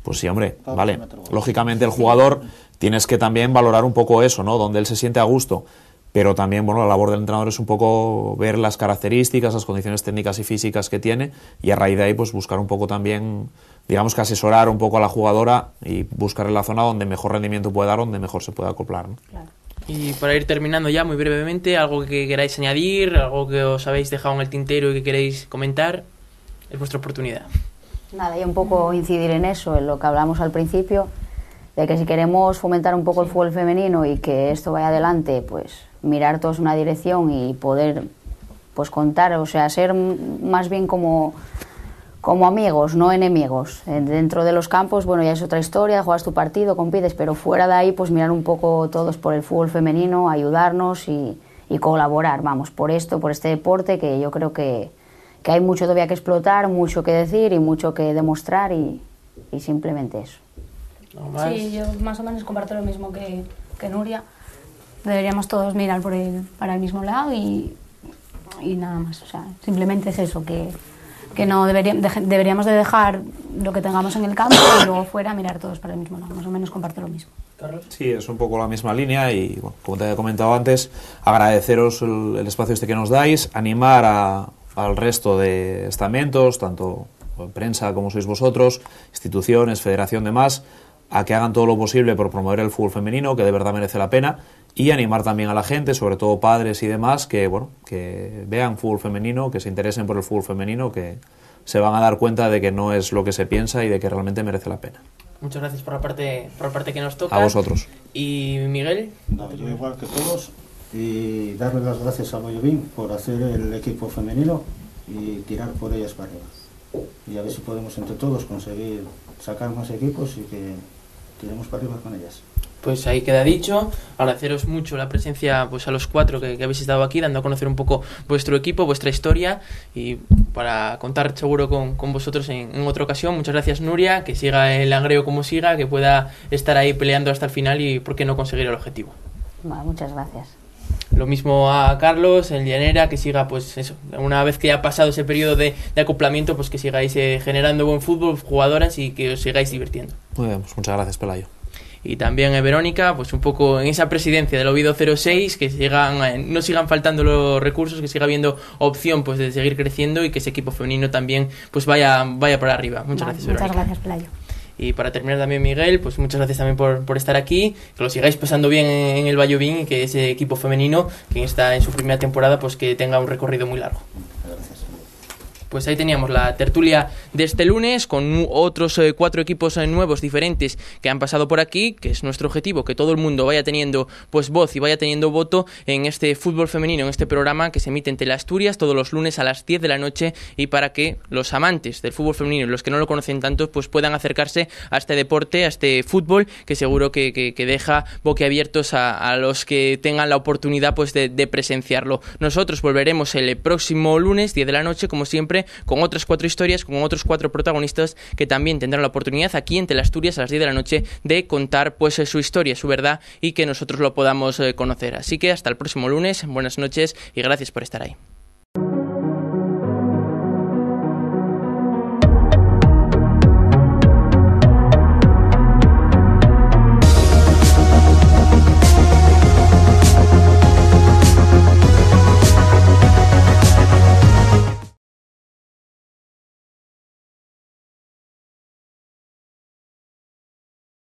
Pues sí, hombre, vale. Lógicamente el jugador tienes que también valorar un poco eso, ¿no? Donde él se siente a gusto. Pero también, bueno, la labor del entrenador es un poco ver las características, las condiciones técnicas y físicas que tiene y a raíz de ahí pues buscar un poco también, digamos que asesorar un poco a la jugadora y buscar la zona donde mejor rendimiento puede dar, donde mejor se pueda acoplar, ¿no? Claro. Y para ir terminando ya muy brevemente, algo que queráis añadir, algo que os habéis dejado en el tintero y que queréis comentar, es vuestra oportunidad. Nada, y un poco incidir en eso, en lo que hablamos al principio, de que si queremos fomentar un poco el fútbol femenino y que esto vaya adelante, pues mirar todos una dirección y poder pues contar, o sea, ser más bien como amigos, no enemigos. Dentro de los campos, bueno, ya es otra historia, juegas tu partido, compites, pero fuera de ahí, pues mirar un poco todos por el fútbol femenino, ayudarnos y colaborar, vamos, por esto, por este deporte, que yo creo que hay mucho todavía que explotar, mucho que decir y mucho que demostrar y simplemente eso. ¿No Sí, yo más o menos comparto lo mismo que Nuria. Deberíamos todos mirar para el mismo lado y nada más. O sea, simplemente es eso, que no deberíamos de dejar lo que tengamos en el campo y luego fuera mirar todos para el mismo lado. Más o menos comparto lo mismo. Carlos. Sí, es un poco la misma línea y, bueno, como te había comentado antes, agradeceros el espacio este que nos dais, animar al resto de estamentos, tanto prensa como sois vosotros, instituciones, federación, demás, a que hagan todo lo posible por promover el fútbol femenino, que de verdad merece la pena, y animar también a la gente, sobre todo padres y demás, que bueno, que vean fútbol femenino, que se interesen por el fútbol femenino, que se van a dar cuenta de que no es lo que se piensa y de que realmente merece la pena. Muchas gracias por la parte que nos toca. A vosotros. Y Miguel. No, yo igual que todos, y darle las gracias a Vallovín por hacer el equipo femenino y tirar por ellas para arriba. Y a ver si podemos entre todos conseguir sacar más equipos y que tiremos para arriba con ellas. Pues ahí queda dicho. Agradeceros mucho la presencia pues a los 4 que habéis estado aquí, dando a conocer un poco vuestro equipo, vuestra historia, y para contar seguro con vosotros en otra ocasión. Muchas gracias, Nuria, que siga el Langreo como siga, que pueda estar ahí peleando hasta el final y por qué no conseguir el objetivo. Bueno, muchas gracias. Lo mismo a Carlos, el Llanera, que siga, pues eso, una vez que ha pasado ese periodo de acoplamiento, pues que sigáis generando buen fútbol, jugadoras, y que os sigáis divirtiendo. Muy bien, pues muchas gracias, Pelayo. Y también Verónica, pues un poco en esa presidencia del Oviedo 06, que no sigan faltando los recursos, que siga habiendo opción pues de seguir creciendo y que ese equipo femenino también pues vaya para arriba. Muchas gracias, Verónica. Muchas gracias, Pelayo. Y para terminar también, Miguel, pues muchas gracias también por estar aquí, que lo sigáis pasando bien en el Vallovín y que ese equipo femenino, que está en su primera temporada, pues que tenga un recorrido muy largo. Pues ahí teníamos la tertulia de este lunes con otros 4 equipos nuevos, diferentes, que han pasado por aquí, que es nuestro objetivo, que todo el mundo vaya teniendo pues voz y vaya teniendo voto en este fútbol femenino, en este programa que se emite en Teleasturias todos los lunes a las 10 de la noche, y para que los amantes del fútbol femenino y los que no lo conocen tanto pues puedan acercarse a este deporte, a este fútbol, que seguro que deja boquiabiertos a los que tengan la oportunidad pues de presenciarlo. Nosotros volveremos el próximo lunes 10 de la noche, como siempre, noche con otras 4 historias, con otros 4 protagonistas que también tendrán la oportunidad aquí en Teleasturias a las 10 de la noche de contar pues su historia, su verdad y que nosotros lo podamos conocer. Así que hasta el próximo lunes, buenas noches y gracias por estar ahí.